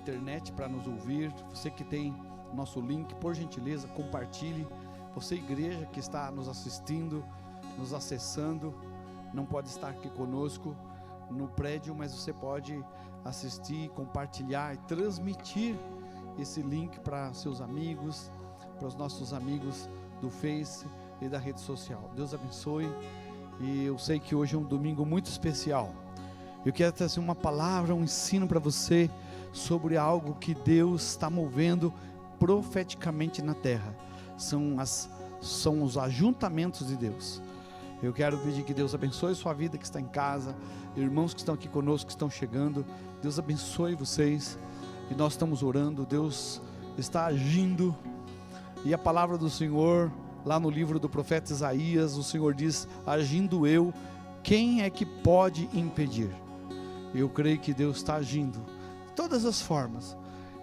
internet para nos ouvir, você que tem nosso link, por gentileza, compartilhe. Você, igreja, que está nos assistindo, nos acessando, não pode estar aqui conosco no prédio, mas você pode assistir, compartilhar e transmitir esse link para seus amigos, para os nossos amigos do Face e da rede social. Deus abençoe. E eu sei que hoje é um domingo muito especial. Eu quero trazer uma palavra, um ensino para você sobre algo que Deus está movendo profeticamente na terra. São os ajuntamentos de Deus. Eu quero pedir que Deus abençoe sua vida que está em casa, irmãos que estão aqui conosco, que estão chegando. Deus abençoe vocês. E nós estamos orando, Deus está agindo. E a palavra do Senhor, lá no livro do profeta Isaías, o Senhor diz: agindo eu, quem é que pode impedir? Eu creio que Deus está agindo de todas as formas.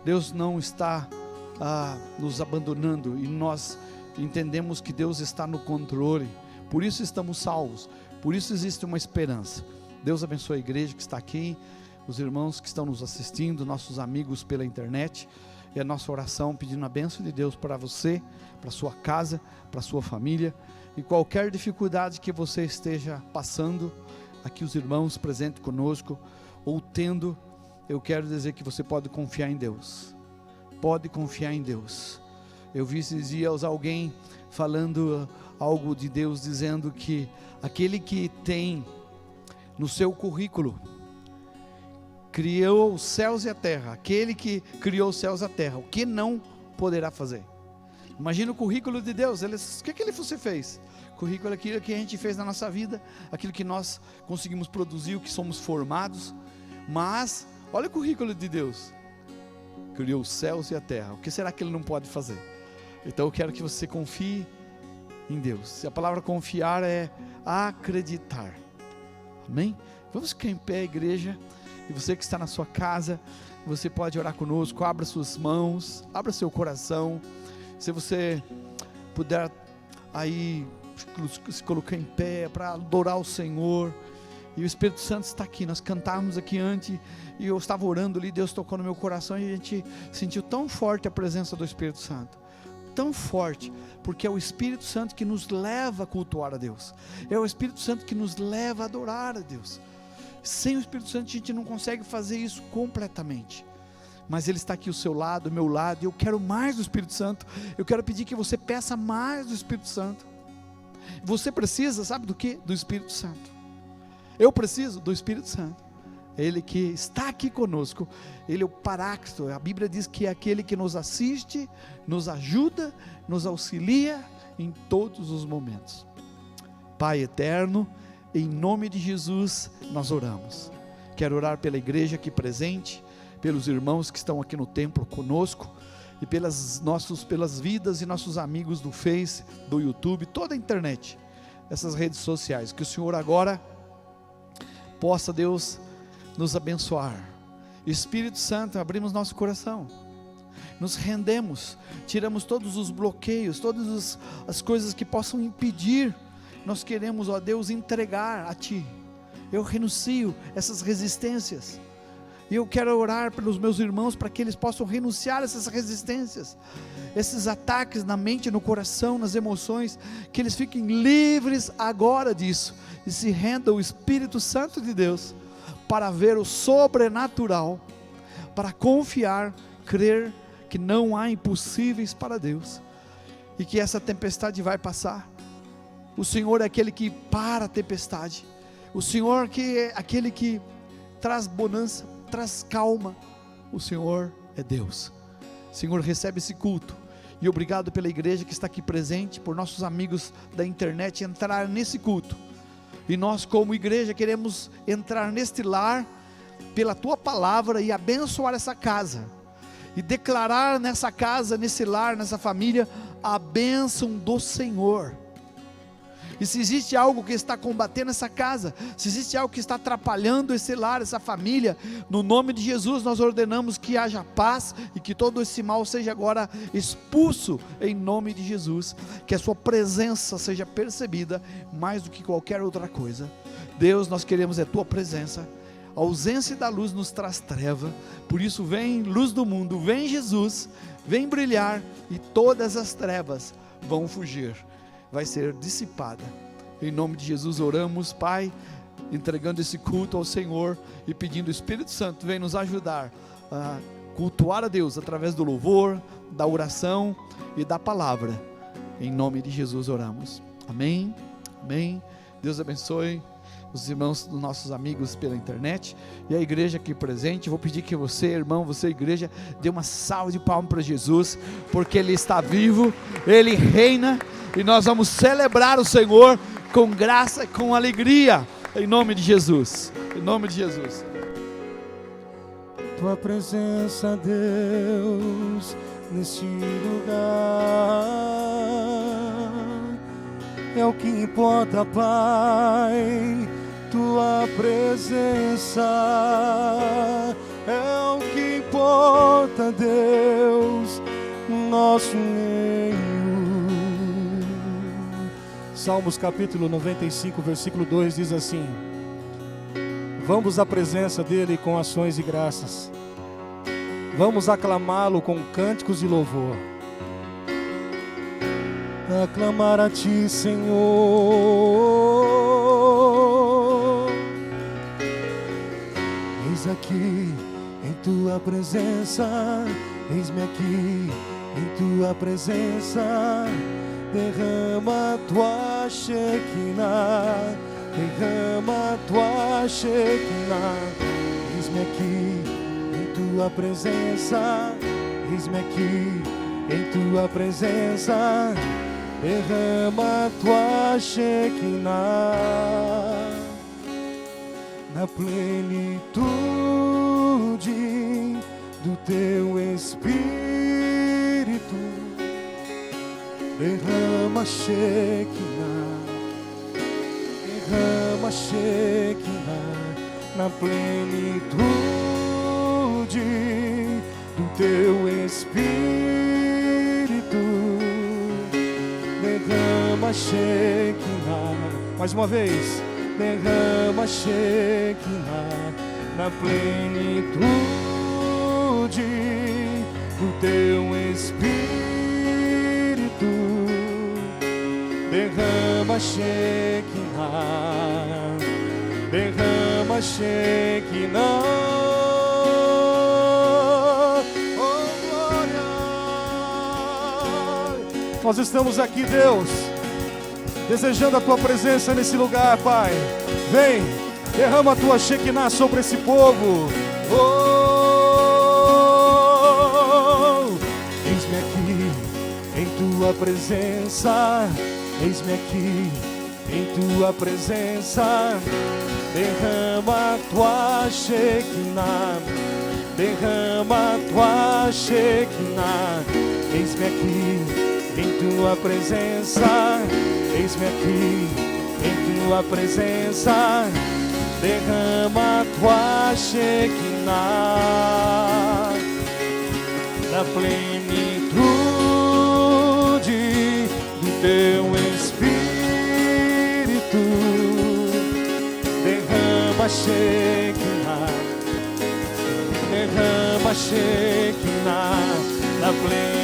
Deus não está nos abandonando, e nós entendemos que Deus está no controle. Por isso estamos salvos, por isso existe uma esperança. Deus abençoe a igreja que está aqui, os irmãos que estão nos assistindo, nossos amigos pela internet. E a nossa oração pedindo a bênção de Deus para você, para sua casa, para sua família, e qualquer dificuldade que você esteja passando, aqui os irmãos presentes conosco, ou tendo, eu quero dizer que você pode confiar em Deus. Pode confiar em Deus. Eu vi esses dias alguém falando algo de Deus, dizendo que aquele que tem no seu currículo, criou os céus e a terra, aquele que criou os céus e a terra, o que não poderá fazer? Imagina o currículo de Deus. O que você fez? O currículo é aquilo que a gente fez na nossa vida, aquilo que nós conseguimos produzir, o que somos formados. Mas olha o currículo de Deus: criou os céus e a terra, o que será que Ele não pode fazer? Então eu quero que você confie em Deus. A palavra confiar é acreditar. Amém? Vamos ficar em pé, igreja. E você que está na sua casa, você pode orar conosco. Abra suas mãos, abra seu coração. Se você puder aí se colocar em pé para adorar o Senhor. E o Espírito Santo está aqui. Nós cantávamos aqui antes, e eu estava orando ali, Deus tocou no meu coração, e a gente sentiu tão forte a presença do Espírito Santo, tão forte, porque é o Espírito Santo que nos leva a cultuar a Deus, é o Espírito Santo que nos leva a adorar a Deus. Sem o Espírito Santo a gente não consegue fazer isso completamente, mas Ele está aqui ao seu lado, ao meu lado, e eu quero mais do Espírito Santo. Eu quero pedir que você peça mais do Espírito Santo. Você precisa, sabe do que? Do Espírito Santo. Eu preciso do Espírito Santo. Ele que está aqui conosco, Ele é o Paráclito. A Bíblia diz que é aquele que nos assiste, nos ajuda, nos auxilia em todos os momentos. Pai eterno, em nome de Jesus nós oramos. Quero orar pela igreja aqui presente, pelos irmãos que estão aqui no templo conosco, e pelas vidas e nossos amigos do Face, do YouTube, toda a internet, essas redes sociais. Que o Senhor agora possa, Deus, nos abençoar. Espírito Santo, abrimos nosso coração, nos rendemos, tiramos todos os bloqueios, todas as coisas que possam impedir. Nós queremos, ó Deus, entregar a Ti. Eu renuncio essas resistências, e eu quero orar pelos meus irmãos, para que eles possam renunciar a essas resistências, esses ataques na mente, no coração, nas emoções, que eles fiquem livres agora disso, e se rendam ao Espírito Santo de Deus, para ver o sobrenatural, para confiar, crer que não há impossíveis para Deus, e que essa tempestade vai passar. O Senhor é aquele que para a tempestade, o Senhor que é aquele que traz bonança, traz calma. O Senhor é Deus. Senhor, recebe esse culto, e obrigado pela igreja que está aqui presente, por nossos amigos da internet entrar nesse culto, e nós como igreja queremos entrar neste lar, pela Tua palavra, e abençoar essa casa, e declarar nessa casa, nesse lar, nessa família, a bênção do Senhor. E se existe algo que está combatendo essa casa, se existe algo que está atrapalhando esse lar, essa família, no nome de Jesus nós ordenamos que haja paz, e que todo esse mal seja agora expulso, em nome de Jesus, que a Sua presença seja percebida, mais do que qualquer outra coisa. Deus, nós queremos a Tua presença, A ausência da luz nos traz treva, por isso vem luz do mundo, vem Jesus, vem brilhar, e todas as trevas vão fugir, vai ser dissipada. Em nome de Jesus oramos, Pai, entregando esse culto ao Senhor e pedindo o Espírito Santo, vem nos ajudar a cultuar a Deus através do louvor, da oração e da palavra. Em nome de Jesus oramos, amém, amém. Deus abençoe os irmãos dos nossos amigos pela internet e a igreja aqui presente. Vou pedir que você, irmão, você, igreja, dê uma salva de palmas para Jesus, porque Ele está vivo, Ele reina, e nós vamos celebrar o Senhor com graça, com alegria, em nome de Jesus, em nome de Jesus. Tua presença, Deus, neste lugar é o que importa, Pai. Tua presença é o que importa, Deus, no nosso meio. Salmos capítulo 95, versículo 2 diz assim: vamos à presença dele com ações e graças, vamos aclamá-lo com cânticos de louvor. Aclamar a ti, Senhor. Eis aqui em tua presença, eis-me aqui em tua presença. Derrama tua Shekinah, derrama tua Shekinah. Eis-me aqui em tua presença, eis-me aqui em tua presença. Derrama tua Shekinah na plenitude do teu Espírito. Derrama Shekinah, derrama Shekinah na plenitude do teu Espírito. Derrama Shekinah, mais uma vez. Derrama Shekinah na plenitude do teu Espírito. Derrama Shekinah, derrama Shekinah. Oh, glória! Nós estamos aqui, Deus, desejando a tua presença nesse lugar, Pai. Vem, derrama a tua Shekinah sobre esse povo. Oh, eis-me aqui em tua presença, eis-me aqui em tua presença. Derrama a tua Shekinah, derrama a tua Shekinah. Eis-me aqui em tua presença, eis-me aqui em tua presença. Derrama a tua Shekinah na plenitude do teu Espírito. Derrama Shekinah, derrama Shekinah na plenitude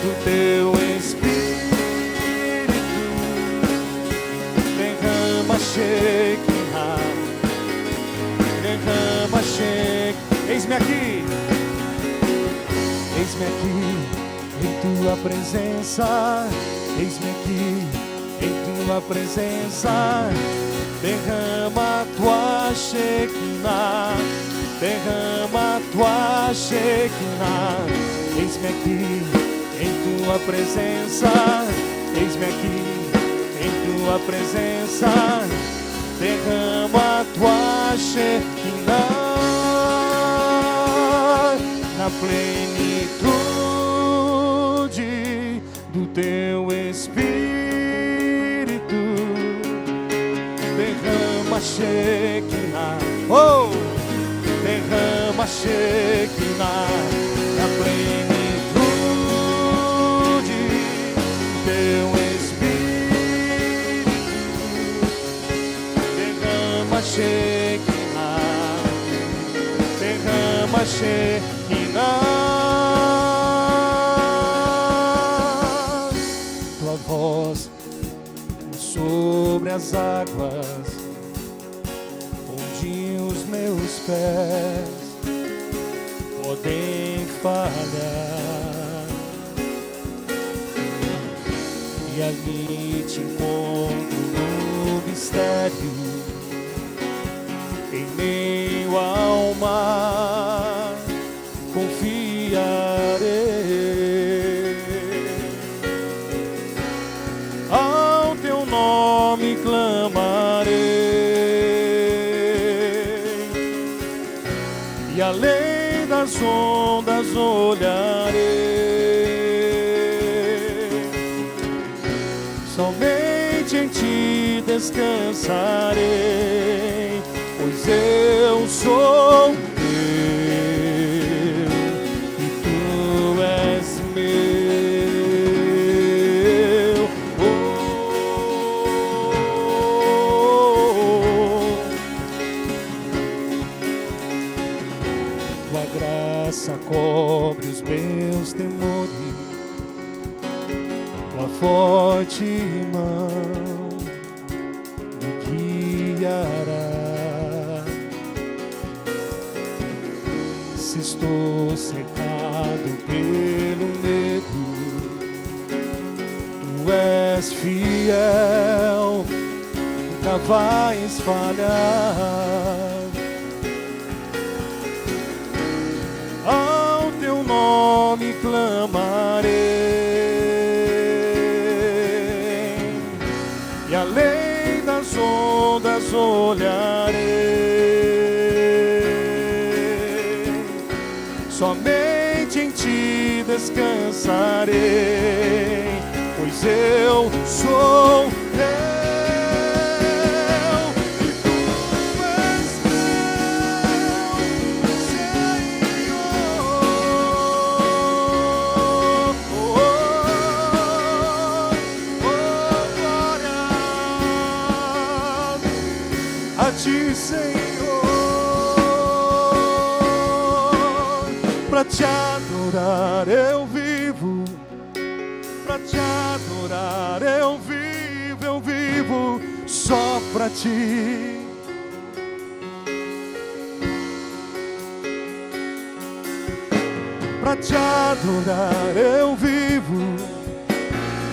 do teu Espírito. Derrama Shekinah, derrama Shekinah. Eis-me aqui, eis-me aqui em tua presença, eis-me aqui em tua presença. Derrama a tua Shekinah, derrama a tua Shekinah. Eis-me aqui em tua presença, eis-me aqui em tua presença. Derrama a tua Shekinah na plenitude do teu Espírito. Derrama Shekinah, oh, derrama Shekinah na plenitude do teu Espírito. tua voz sobre as águas, onde os meus pés podem falhar, e ali te encontro no mistério, em meio ao mar confiarei, ao teu nome clamarei, e além das ondas olharei, somente em ti descansarei, pois eu sou teu e tu és meu. Tua graça cobre os meus temores, tua forte mão me guiará. Se estou cercado pelo medo, tu és fiel, nunca vais falhar. Ao teu nome clamarei, e além das ondas olharei, somente em ti descansarei, pois eu sou teu. Pra te adorar eu vivo, pra te adorar eu vivo só pra ti. Pra te adorar eu vivo,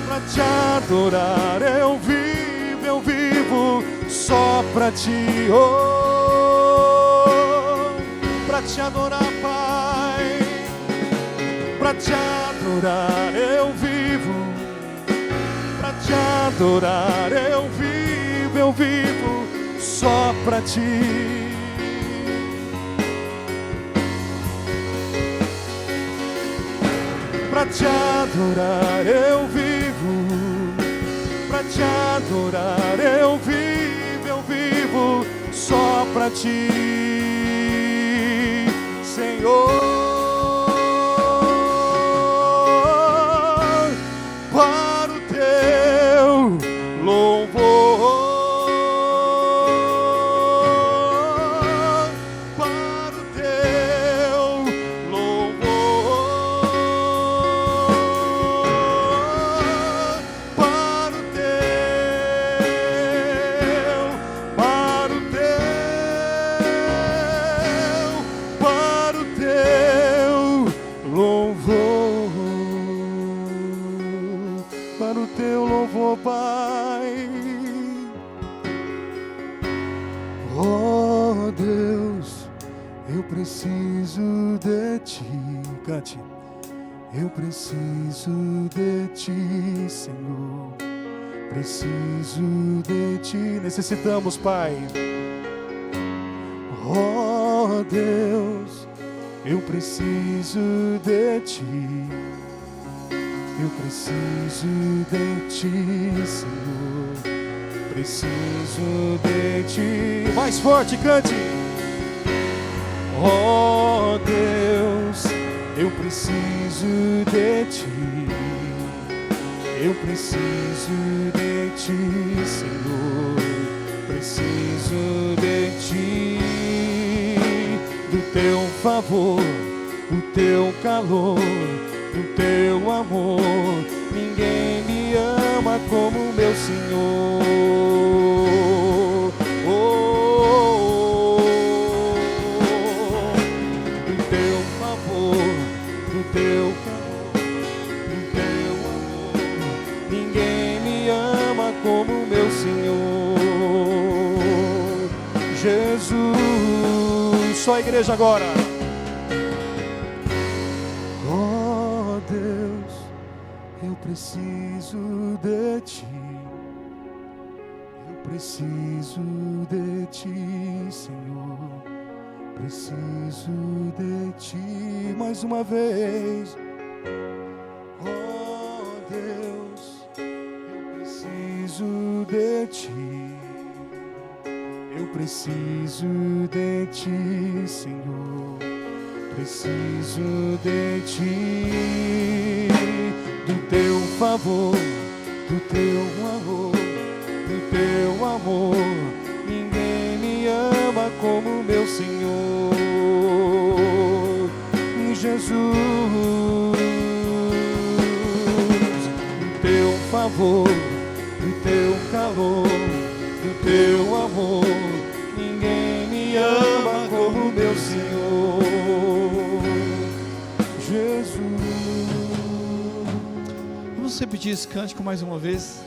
pra te adorar eu vivo só pra ti. Oh, pra te adorar, Pai, pra te adorar eu vivo, pra te adorar eu vivo só pra ti. Pra te adorar eu vivo, pra te adorar eu vivo só pra ti, Senhor. Para o teu louvor, para o teu louvor, para o teu louvor, para o teu louvor, Pai. Oh Deus, eu preciso de ti. Cante. Eu preciso de ti, Senhor. Preciso de ti. Necessitamos, Pai. Oh Deus, eu preciso de ti. Eu preciso de ti, Senhor. Preciso de ti. Mais forte, cante. Oh Deus, eu preciso de ti. Eu preciso de ti, Senhor. Preciso de ti, do teu favor, do teu calor, do teu amor. Ninguém me ama como meu Senhor. Do teu favor, do teu calor, do teu amor. Ninguém me ama como meu Senhor. Jesus, só a igreja agora. Oh Deus, eu preciso de ti. Eu preciso de ti, Senhor. Preciso de ti mais uma vez. Oh Deus, eu preciso de ti. Eu preciso de ti, Senhor. Preciso de ti, do teu favor, do teu amor, do teu amor. Ninguém me ama como meu Senhor. Jesus, do teu favor, do teu calor, do teu amor. Ninguém me ama como meu Senhor. Jesus. Vamos repetir esse cântico mais uma vez.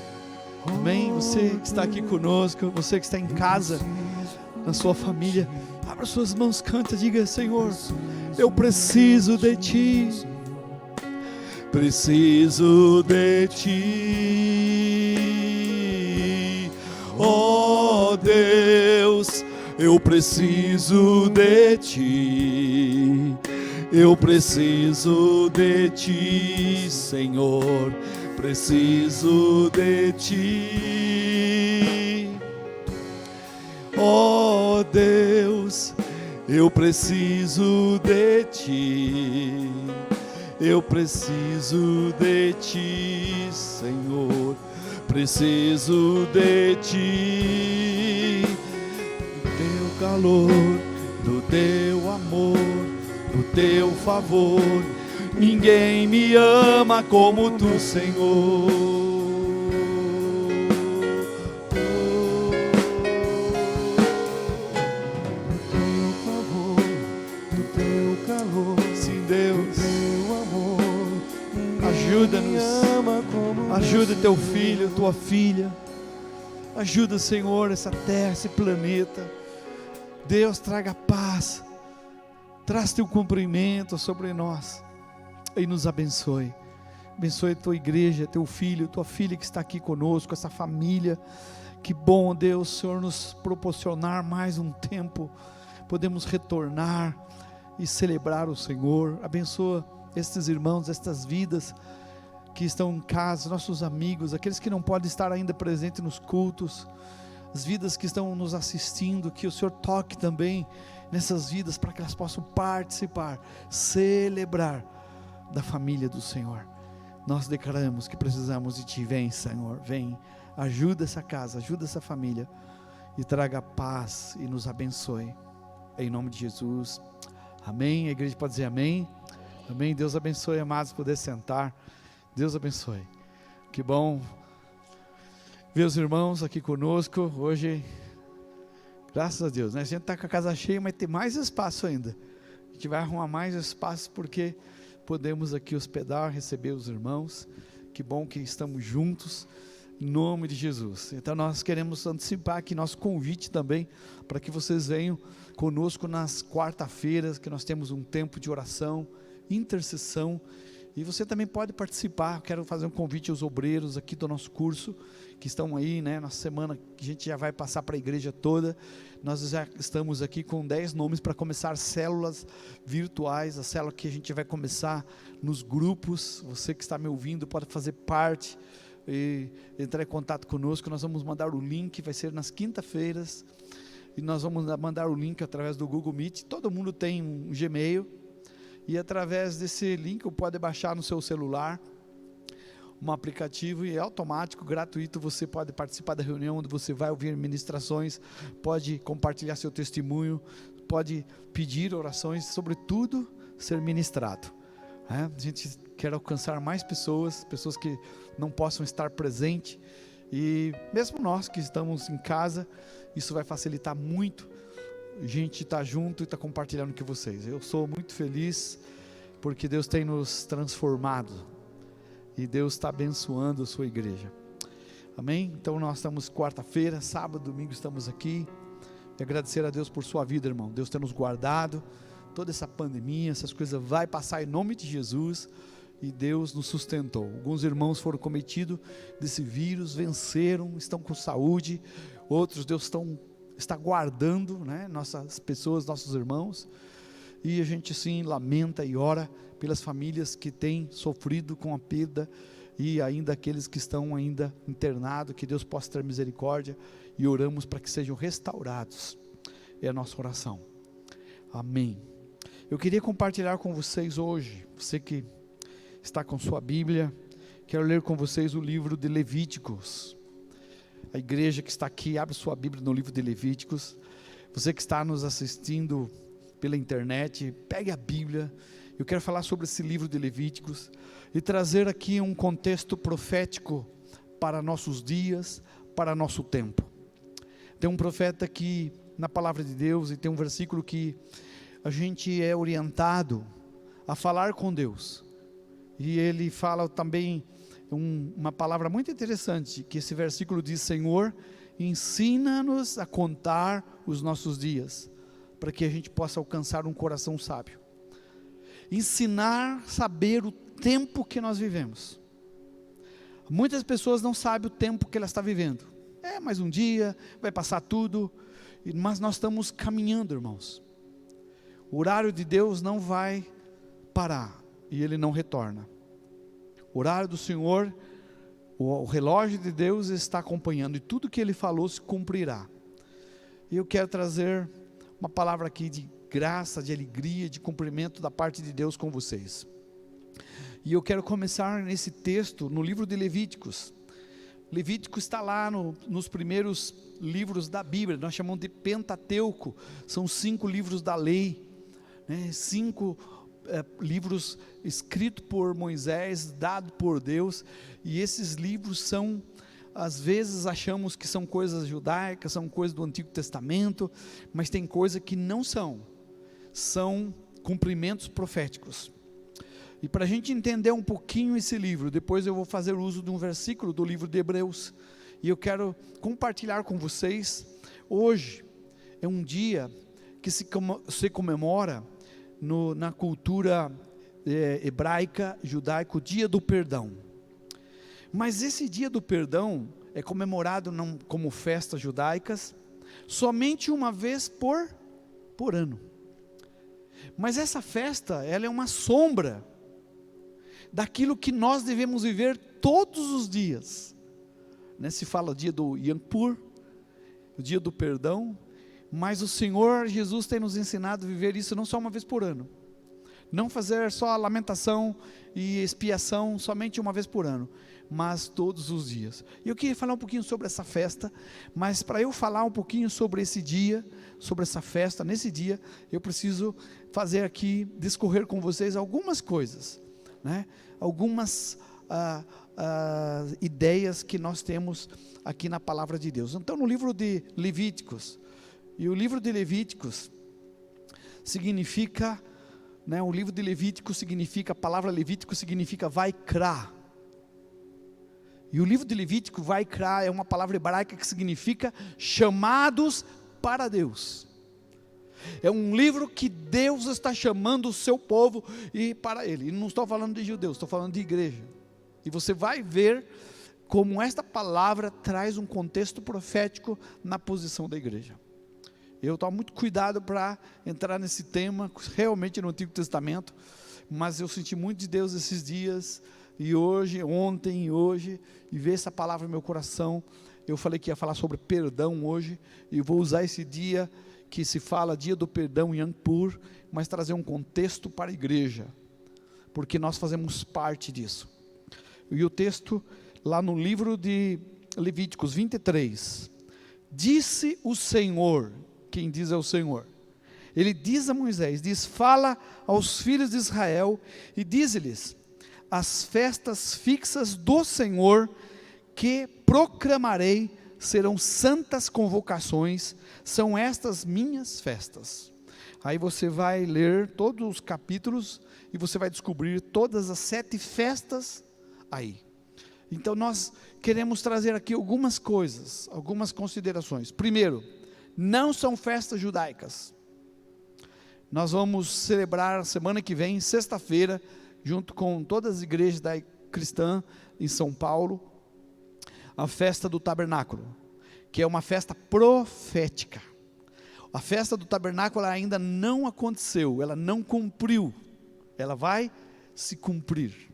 Amém? Você que está aqui conosco, você que está em casa, na sua família, abra suas mãos, canta, diga: Senhor, eu preciso de ti. Preciso de ti. Oh Deus, eu preciso de ti. Eu preciso de ti, Senhor. Preciso de ti. Oh Deus, eu preciso de ti. Eu preciso de ti, Senhor. Preciso de ti. Do teu calor, do teu amor, do teu favor. Ninguém me ama como tu, Senhor. Do teu favor, do teu calor, Sim, Deus, do teu amor. ajuda-nos. Ama como Ajuda teu filho, tua filha. Ajuda, Senhor, essa terra, esse planeta. Deus, traga paz. Traz teu cumprimento sobre nós. E nos abençoe. Abençoe a tua igreja, teu filho, tua filha que está aqui conosco, essa família. Que bom, Deus, Senhor, nos proporcionar mais um tempo. Podemos retornar e celebrar o Senhor. Abençoa estes irmãos, estas vidas que estão em casa, nossos amigos, aqueles que não podem estar ainda presentes nos cultos, as vidas que estão nos assistindo, que o Senhor toque também nessas vidas, para que elas possam participar, celebrar da família do Senhor. Nós declaramos que precisamos de Ti. Vem, Senhor, vem, ajuda essa casa, ajuda essa família, e traga paz e nos abençoe, em nome de Jesus, amém. A igreja pode dizer amém, amém. Deus abençoe, amados, poder sentar. Deus abençoe. Que bom ver os irmãos aqui conosco hoje. Graças a Deus, né? A gente está com a casa cheia, mas tem mais espaço ainda. A gente vai arrumar mais espaço, porque podemos aqui hospedar, receber os irmãos. Que bom que estamos juntos, em nome de Jesus. Então nós queremos antecipar aqui nosso convite também, para que vocês venham conosco nas quarta-feiras, que nós temos um tempo de oração, intercessão. E você também pode participar. Quero fazer um convite aos obreiros aqui do nosso curso, que estão aí, né, na semana que a gente já vai passar para a igreja toda. Nós já estamos aqui com 10 nomes para começar células virtuais, a célula que a gente vai começar nos grupos. Você que está me ouvindo pode fazer parte e entrar em contato conosco. Nós vamos mandar o link, vai ser nas quinta-feiras, e nós vamos mandar o link através do Google Meet. Todo mundo tem um Gmail, e através desse link pode baixar no seu celular um aplicativo, e é automático, gratuito. Você pode participar da reunião onde você vai ouvir ministrações, pode compartilhar seu testemunho, pode pedir orações, sobretudo ser ministrado. A gente quer alcançar mais pessoas que não possam estar presentes, e mesmo nós que estamos em casa, isso vai facilitar muito a gente estar junto e estar compartilhando com vocês. Eu sou muito feliz porque Deus tem nos transformado e Deus está abençoando a sua igreja. Amém? Então nós estamos quarta-feira, sábado, domingo estamos aqui, e agradecer a Deus por sua vida, irmão. Deus tem nos guardado, toda essa pandemia, essas coisas vai passar em nome de Jesus, e Deus nos sustentou. Alguns irmãos foram cometidos desse vírus, venceram, estão com saúde. Outros Deus está guardando, né, nossas pessoas, nossos irmãos. E a gente sim lamenta e ora pelas famílias que têm sofrido com a perda, e ainda aqueles que estão ainda internados, que Deus possa ter misericórdia, e oramos para que sejam restaurados. É a nossa oração. Amém. Eu queria compartilhar com vocês hoje, você que está com sua Bíblia, quero ler com vocês o livro de Levíticos. A igreja que está aqui, abre sua Bíblia no livro de Levíticos. Você que está nos assistindo pela internet, pegue a Bíblia. Eu quero falar sobre esse livro de Levíticos e trazer aqui um contexto profético para nossos dias, para nosso tempo. Tem um profeta aqui na palavra de Deus, e tem um versículo que a gente é orientado a falar com Deus, e ele fala também uma palavra muito interessante, que esse versículo diz: Senhor, ensina-nos a contar os nossos dias, para que a gente possa alcançar um coração sábio. Ensinar, saber o tempo que nós vivemos. Muitas pessoas não sabem o tempo que elas estão vivendo. Mais um dia, vai passar tudo, mas nós estamos caminhando, irmãos. O horário de Deus não vai parar, e Ele não retorna. O horário do Senhor, o relógio de Deus está acompanhando, e tudo que Ele falou se cumprirá. E eu quero trazer uma palavra aqui de graça, de alegria, de cumprimento da parte de Deus com vocês. E eu quero começar nesse texto, no livro de Levíticos. Levítico está lá nos primeiros livros da Bíblia, nós chamamos de Pentateuco, são 5 livros da lei, né? 5 livros escritos por Moisés, dados por Deus, e esses livros são, às vezes achamos que são coisas judaicas, são coisas do Antigo Testamento, mas tem coisa que não são cumprimentos proféticos. E para a gente entender um pouquinho esse livro, depois eu vou fazer uso de um versículo do livro de Hebreus, e eu quero compartilhar com vocês. Hoje é um dia que se comemora na cultura hebraica, judaica, o dia do perdão. Mas esse dia do perdão é comemorado como festas judaicas, somente uma vez por ano. Mas essa festa, ela é uma sombra daquilo que nós devemos viver todos os dias, né? Se fala o dia do Yom Kippur, o dia do perdão, mas o Senhor Jesus tem nos ensinado a viver isso não só uma vez por ano, não fazer só a lamentação e expiação somente uma vez por ano, mas todos os dias. E eu queria falar um pouquinho sobre essa festa, mas para eu falar um pouquinho sobre esse dia, sobre essa festa, nesse dia, eu preciso fazer aqui, discorrer com vocês algumas coisas, né? Algumas ideias que nós temos aqui na palavra de Deus. Então, no livro de Levíticos, e o livro de Levíticos significa, né, o livro de Levítico significa, a palavra Levítico significa Vaikra, e o livro de Levítico, Vaikra, é uma palavra hebraica que significa chamados para Deus. É um livro que Deus está chamando o seu povo e para Ele. E não estou falando de judeus, estou falando de igreja. E você vai ver como esta palavra traz um contexto profético na posição da igreja. Eu tomo muito cuidado para entrar nesse tema, realmente no Antigo Testamento, mas eu senti muito de Deus esses dias, e hoje, ontem e hoje, e ver essa palavra no meu coração. Eu falei que ia falar sobre perdão hoje, e vou usar esse dia que se fala dia do perdão, Yom Kippur, mas trazer um contexto para a igreja, porque nós fazemos parte disso. E o texto, lá no livro de Levíticos 23, disse o Senhor, quem diz é o Senhor, Ele diz a Moisés, diz: fala aos filhos de Israel e diz-lhes: as festas fixas do Senhor que proclamarei serão santas convocações, são estas minhas festas. Aí você vai ler todos os capítulos e você vai descobrir todas as 7 festas aí. Então nós queremos trazer aqui algumas coisas, algumas considerações. Primeiro, não são festas judaicas. Nós vamos celebrar semana que vem, sexta-feira, junto com todas as igrejas da cristã em São Paulo, a festa do tabernáculo, que é uma festa profética. A festa do tabernáculo ainda não aconteceu, ela não cumpriu, ela vai se cumprir.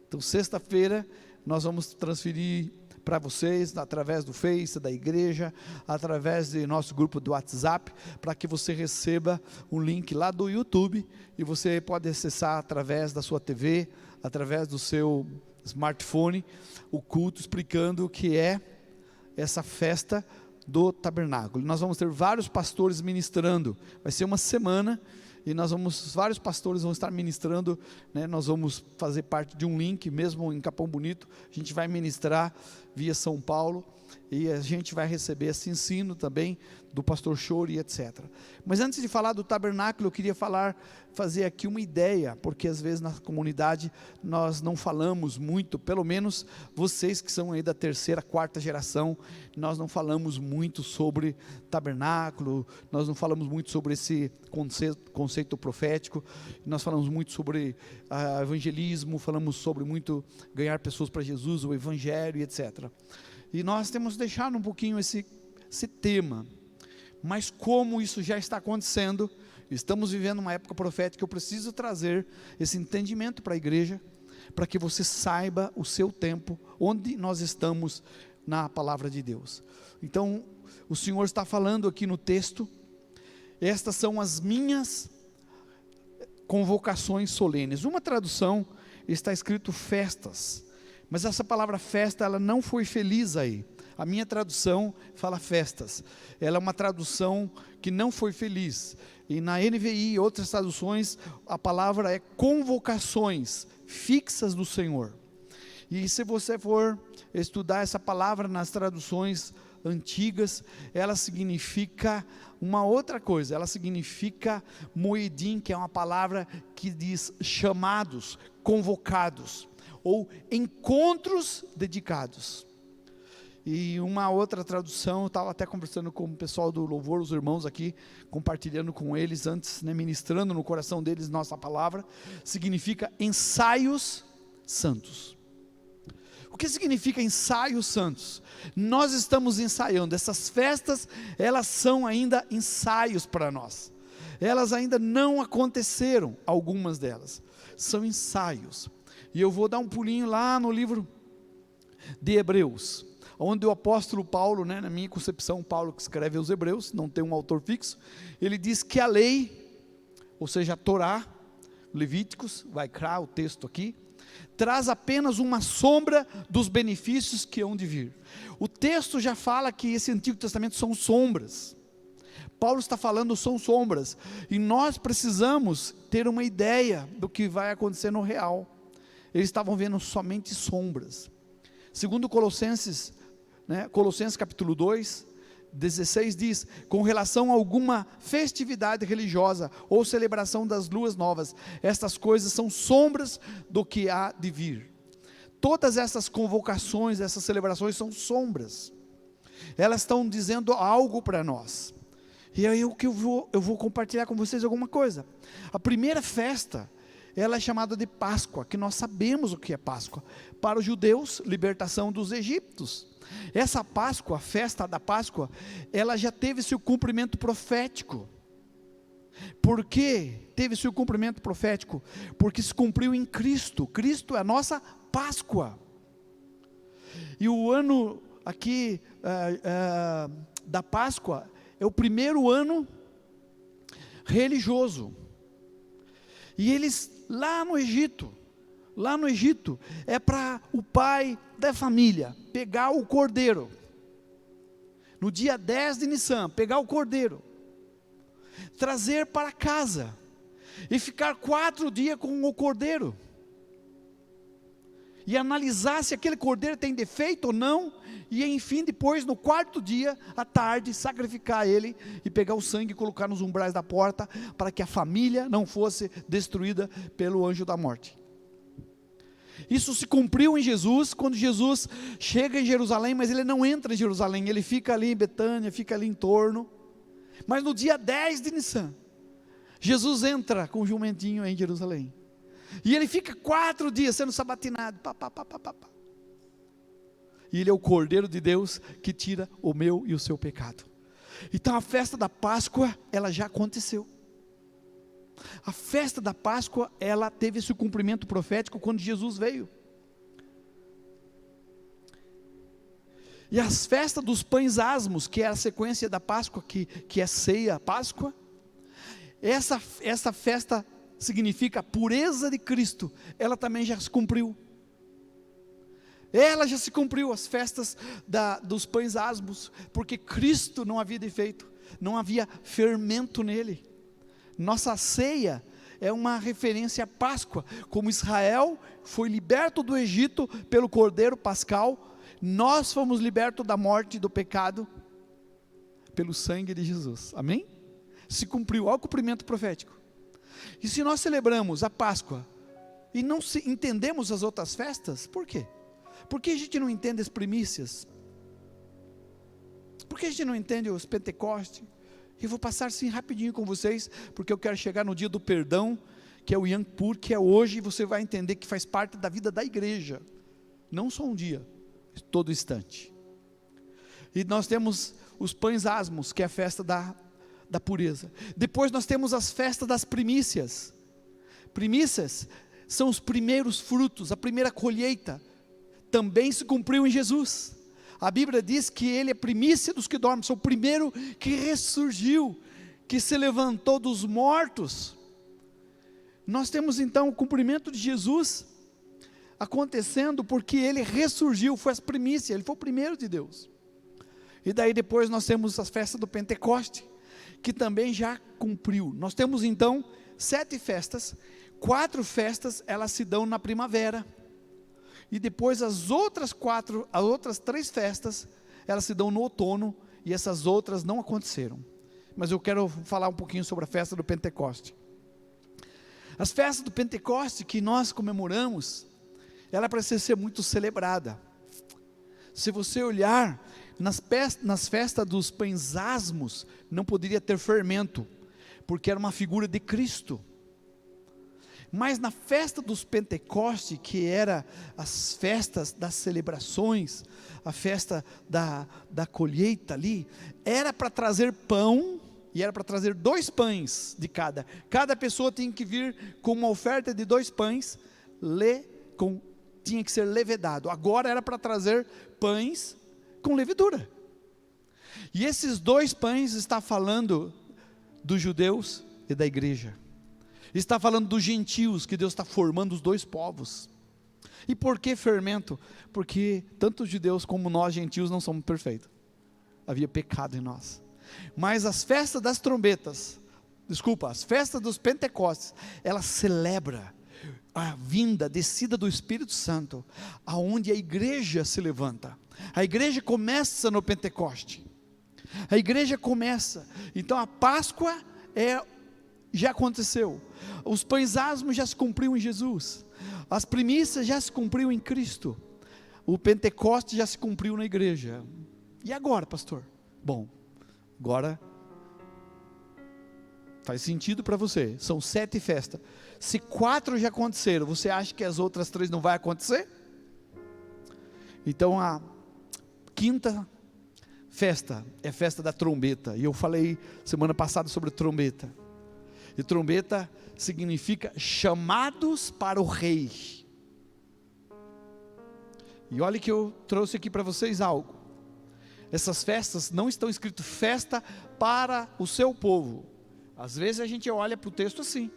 Então sexta-feira nós vamos transferir para vocês, através do Face, da igreja, através do nosso grupo do WhatsApp, para que você receba um link lá do YouTube, e você pode acessar através da sua TV, através do seu smartphone, o culto explicando o que é essa festa do tabernáculo. Nós vamos ter vários pastores ministrando, vai ser uma semana, e vários pastores vão estar ministrando, né? Nós vamos fazer parte de um link, mesmo em Capão Bonito, a gente vai ministrar via São Paulo, e a gente vai receber esse ensino também do pastor Chori, etc. Mas antes de falar do tabernáculo, eu queria fazer aqui uma ideia, porque às vezes na comunidade nós não falamos muito, pelo menos vocês que são aí da 3ª, 4ª geração, nós não falamos muito sobre tabernáculo, nós não falamos muito sobre esse conceito profético, nós falamos muito sobre evangelismo, falamos sobre muito ganhar pessoas para Jesus, o evangelho, etc. E nós temos deixado um pouquinho esse tema, mas como isso já está acontecendo, estamos vivendo uma época profética, eu preciso trazer esse entendimento para a igreja, para que você saiba o seu tempo, onde nós estamos na palavra de Deus. Então, o Senhor está falando aqui no texto, estas são as minhas convocações solenes. Uma tradução está escrito festas, mas essa palavra festa, ela não foi feliz aí. A minha tradução fala festas. Ela é uma tradução que não foi feliz. E na NVI e outras traduções, a palavra é convocações fixas do Senhor. E se você for estudar essa palavra nas traduções antigas, ela significa uma outra coisa. Ela significa moedim, que é uma palavra que diz chamados, convocados, ou encontros dedicados. E uma outra tradução, eu estava até conversando com o pessoal do louvor, os irmãos aqui, compartilhando com eles antes, né, ministrando no coração deles nossa palavra, significa ensaios santos. O que significa ensaios santos? Nós estamos ensaiando, essas festas, elas são ainda ensaios para nós, elas ainda não aconteceram, algumas delas, são ensaios. E eu vou dar um pulinho lá no livro de Hebreus, onde o apóstolo Paulo, né, na minha concepção, Paulo que escreve aos Hebreus, não tem um autor fixo, ele diz que a lei, ou seja, a Torá, Levíticos, vai criar o texto aqui, traz apenas uma sombra dos benefícios que hão de vir. O texto já fala que esse Antigo Testamento são sombras. Paulo está falando são sombras, e nós precisamos ter uma ideia do que vai acontecer no real. Eles estavam vendo somente sombras. Segundo Colossenses, né, Colossenses capítulo 2, 16 diz, com relação a alguma festividade religiosa ou celebração das luas novas, estas coisas são sombras do que há de vir. Todas essas convocações, essas celebrações são sombras, elas estão dizendo algo para nós. E aí eu vou compartilhar com vocês alguma coisa. A primeira festa, ela é chamada de Páscoa, que nós sabemos o que é Páscoa. Para os judeus, libertação dos egípcios. Essa Páscoa, a festa da Páscoa, ela já teve seu cumprimento profético. Por que teve seu cumprimento profético? Porque se cumpriu em Cristo. Cristo é a nossa Páscoa. E o ano aqui da Páscoa é o primeiro ano religioso. E eles lá no Egito, é para o pai da família pegar o cordeiro, no dia 10 de Nissan, pegar o cordeiro, trazer para casa e ficar 4 dias com o cordeiro, e analisar se aquele cordeiro tem defeito ou não, e enfim, depois no 4º dia, à tarde, sacrificar ele, e pegar o sangue e colocar nos umbrais da porta, para que a família não fosse destruída pelo anjo da morte. Isso se cumpriu em Jesus, quando Jesus chega em Jerusalém, mas ele não entra em Jerusalém, ele fica ali em Betânia, fica ali em torno, mas no dia 10 de Nissan, Jesus entra com o jumentinho em Jerusalém, e ele fica 4 dias sendo sabatinado, e ele é o Cordeiro de Deus, que tira o meu e o seu pecado. Então a festa da Páscoa, ela já aconteceu. A festa da Páscoa, ela teve esse cumprimento profético, quando Jesus veio. E as festas dos pães asmos, que é a sequência da Páscoa, que é ceia, Páscoa, essa festa significa a pureza de Cristo, ela também já se cumpriu. Ela já se cumpriu, as festas dos pães asmos, porque Cristo não havia defeito, não havia fermento nele. Nossa ceia é uma referência à Páscoa, como Israel foi liberto do Egito pelo Cordeiro Pascal, nós fomos libertos da morte e do pecado pelo sangue de Jesus, amém? Se cumpriu, olha o cumprimento profético. E se nós celebramos a Páscoa e não entendemos as outras festas, por quê? Por que a gente não entende as primícias? Por que a gente não entende os Pentecostes? Eu vou passar assim rapidinho com vocês, porque eu quero chegar no dia do perdão, que é o Yom Kippur, que é hoje, e você vai entender que faz parte da vida da igreja, não só um dia, todo instante. E nós temos os pães asmos, que é a festa da pureza. Depois nós temos as festas das primícias. Primícias são os primeiros frutos, a primeira colheita, também se cumpriu em Jesus. A Bíblia diz que ele é primícia dos que dormem, sou o primeiro que ressurgiu, que se levantou dos mortos. Nós temos então o cumprimento de Jesus acontecendo, porque ele ressurgiu, foi as primícias, ele foi o primeiro de Deus. E daí depois nós temos as festas do Pentecoste, que também já cumpriu. Nós temos então 7 festas, 4 festas elas se dão na primavera, e depois as outras 3 festas, elas se dão no outono, e essas outras não aconteceram. Mas eu quero falar um pouquinho sobre a festa do Pentecoste. As festas do Pentecoste que nós comemoramos, ela precisa ser muito celebrada. Se você olhar nas festas dos pães asmos, não poderia ter fermento, porque era uma figura de Cristo. Mas na festa dos Pentecostes, que era as festas das celebrações, a festa da colheita ali, era para trazer pão, e era para trazer 2 pães de cada pessoa tinha que vir com uma oferta de 2 pães, tinha que ser levedado. Agora era para trazer pães com levedura, e esses 2 pães está falando dos judeus e da igreja, está falando dos gentios, que Deus está formando os 2 povos. E por que fermento? Porque tanto os judeus como nós gentios não somos perfeitos, havia pecado em nós. Mas as festas das trombetas, as festas dos Pentecostes, ela celebra a vinda, a descida do Espírito Santo, aonde a igreja se levanta. A igreja começa no Pentecoste, a igreja começa. Então a Páscoa já aconteceu, os pães asmos já se cumpriu em Jesus, as primícias já se cumpriu em Cristo, o Pentecoste já se cumpriu na igreja. E agora, pastor? Bom, agora faz sentido para você, são 7 festas, se 4 já aconteceram, você acha que as outras 3 não vai acontecer? Então a 5ª festa é a festa da trombeta, e eu falei semana passada sobre trombeta, e trombeta significa chamados para o rei. E olha que eu trouxe aqui para vocês algo, essas festas não estão escrito festa para o seu povo. Às vezes a gente olha para o texto assim,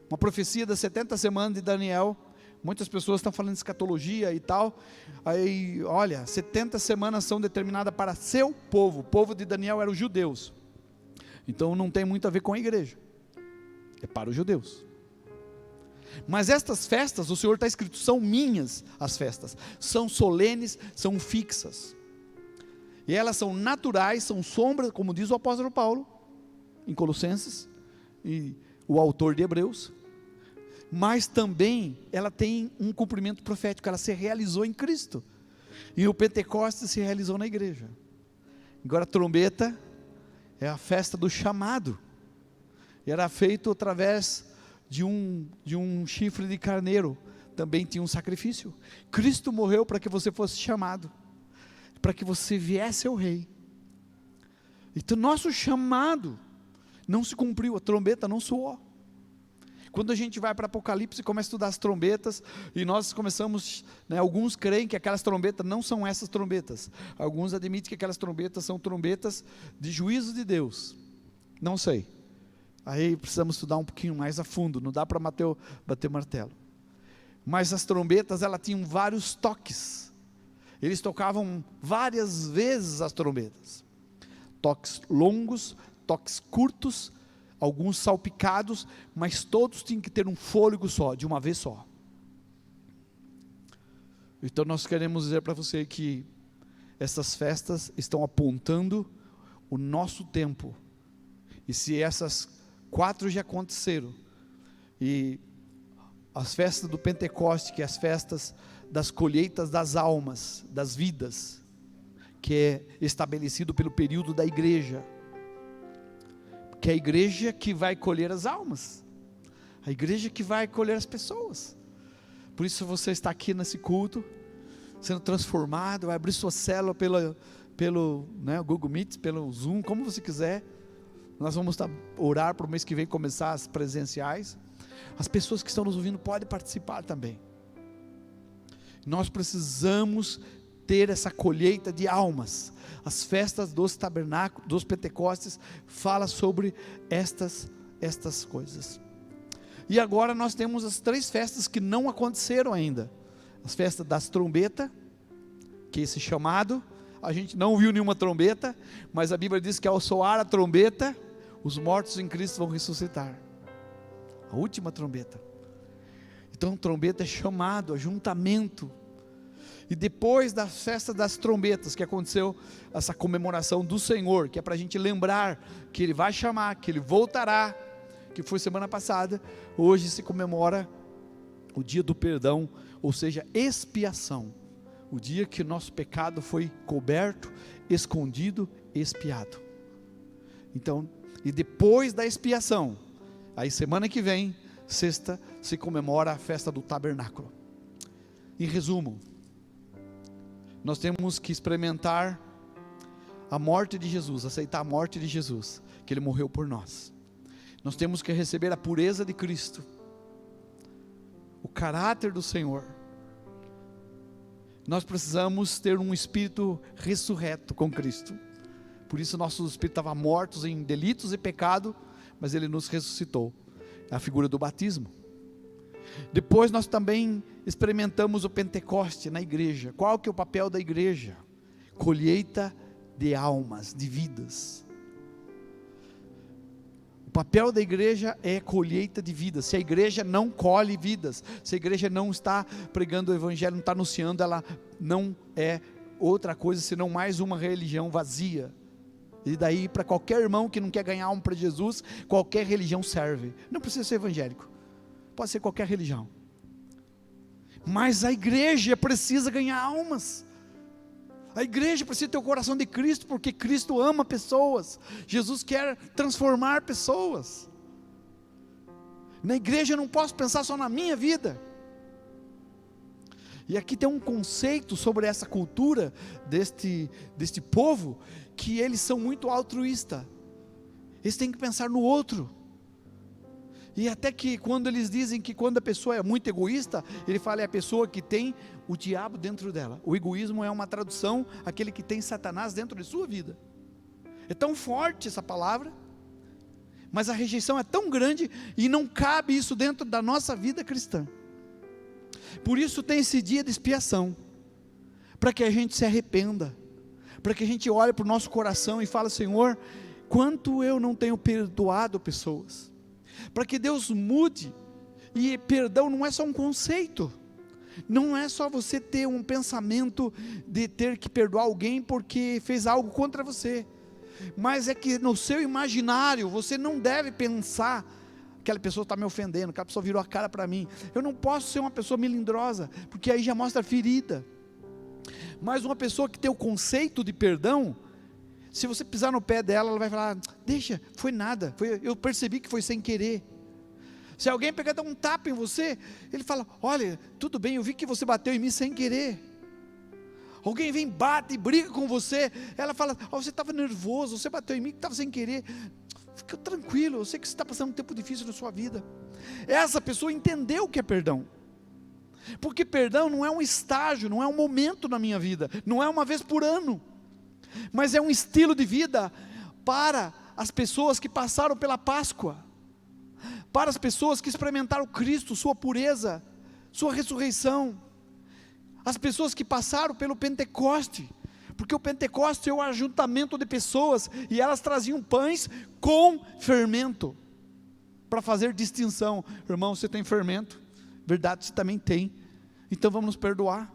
uma profecia das 70 semanas de Daniel, muitas pessoas estão falando de escatologia e tal, aí olha, 70 semanas são determinadas para seu povo, o povo de Daniel eram os judeus, Então não tem muito a ver com a igreja, é para os judeus. Mas estas festas, o Senhor está escrito, são minhas as festas, são solenes, são fixas, e elas são naturais, são sombras, como diz o apóstolo Paulo, em Colossenses, e o autor de Hebreus, mas também ela tem um cumprimento profético, ela se realizou em Cristo, e o Pentecostes se realizou na igreja. Agora a trombeta é a festa do chamado, e era feito através de um chifre de carneiro, também tinha um sacrifício. Cristo morreu para que você fosse chamado, para que você viesse ao rei. Então nosso chamado não se cumpriu, a trombeta não soou. Quando a gente vai para Apocalipse e começa a estudar as trombetas, e nós começamos, alguns creem que aquelas trombetas não são essas trombetas, alguns admitem que aquelas trombetas são trombetas de juízo de Deus, não sei, aí precisamos estudar um pouquinho mais a fundo, não dá para bater martelo, mas as trombetas, elas tinham vários toques, eles tocavam várias vezes as trombetas, toques longos, toques curtos, alguns salpicados, mas todos tinham que ter um fôlego só, de uma vez só. Então nós queremos dizer para você que essas festas estão apontando o nosso tempo, e se essas 4 já aconteceram, e as festas do Pentecoste, que é as festas das colheitas das almas, das vidas, que é estabelecido pelo período da igreja, que é a igreja que vai colher as almas, a igreja que vai colher as pessoas. Por isso você está aqui nesse culto, sendo transformado, vai abrir sua célula pelo Google Meet, pelo Zoom, como você quiser. Nós vamos orar para o mês que vem começar as presenciais. As pessoas que estão nos ouvindo podem participar também. Nós precisamos ter essa colheita de almas. As festas dos tabernáculos, dos Pentecostes, fala sobre estas coisas. E agora nós temos as 3 festas que não aconteceram ainda. As festas das trombetas, que é esse chamado, a gente não viu nenhuma trombeta, mas a Bíblia diz que ao soar a trombeta, os mortos em Cristo vão ressuscitar. A última trombeta. Então trombeta é chamado, ajuntamento. E depois da festa das trombetas, que aconteceu essa comemoração do Senhor, que é para a gente lembrar que Ele vai chamar, que Ele voltará, que foi semana passada, hoje se comemora o dia do perdão, ou seja, expiação, o dia que o nosso pecado foi coberto, escondido, expiado. Então, e depois da expiação, aí semana que vem, sexta, se comemora a festa do tabernáculo. Em resumo, nós temos que experimentar a morte de Jesus, aceitar a morte de Jesus, que Ele morreu por nós. Nós temos que receber a pureza de Cristo, o caráter do Senhor. Nós precisamos ter um espírito ressurreto com Cristo. Por isso nosso espírito estava mortos em delitos e pecado, mas Ele nos ressuscitou. É a figura do batismo. Depois nós também experimentamos o Pentecoste na igreja. Qual que é o papel da igreja? Colheita de almas, de vidas. O papel da igreja é colheita de vidas. Se a igreja não colhe vidas, se a igreja não está pregando o evangelho, não está anunciando, ela não é outra coisa senão mais uma religião vazia. E daí para qualquer irmão que não quer ganhar alma para Jesus, qualquer religião serve. Não precisa ser evangélico, pode ser qualquer religião. Mas a igreja precisa ganhar almas. A igreja precisa ter o coração de Cristo, porque Cristo ama pessoas. Jesus quer transformar pessoas. Na igreja eu não posso pensar só na minha vida. E aqui tem um conceito sobre essa cultura deste povo, que eles são muito altruístas. Eles têm que pensar no outro. E até que quando eles dizem que quando a pessoa é muito egoísta, ele fala é a pessoa que tem o diabo dentro dela. O egoísmo é uma tradução, aquele que tem Satanás dentro de sua vida. É tão forte essa palavra, mas a rejeição é tão grande, e não cabe isso dentro da nossa vida cristã. Por isso tem esse dia de expiação, para que a gente se arrependa, para que a gente olhe para o nosso coração e fale: Senhor, quanto eu não tenho perdoado pessoas, para que Deus mude. E perdão não é só um conceito, não é só você ter um pensamento de ter que perdoar alguém porque fez algo contra você, mas é que no seu imaginário você não deve pensar: aquela pessoa está me ofendendo, aquela pessoa virou a cara para mim, eu não posso ser uma pessoa melindrosa, porque aí já mostra ferida. Mas uma pessoa que tem o conceito de perdão, se você pisar no pé dela, ela vai falar: deixa, foi nada, eu percebi que foi sem querer. Se alguém pegar e dar um tapa em você, ele fala: olha, tudo bem, eu vi que você bateu em mim sem querer. Alguém vem, bate e briga com você, ela fala: você estava nervoso, você bateu em mim que estava sem querer. Fica tranquilo, eu sei que você está passando um tempo difícil na sua vida. Essa pessoa entendeu o que é perdão, porque perdão não é um estágio, não é um momento na minha vida, não é uma vez por ano, mas é um estilo de vida para as pessoas que passaram pela Páscoa, para as pessoas que experimentaram Cristo, sua pureza, sua ressurreição, as pessoas que passaram pelo Pentecoste, porque o Pentecoste é o ajuntamento de pessoas, e elas traziam pães com fermento, para fazer distinção. Irmão, você tem fermento? Verdade, você também tem, então vamos nos perdoar.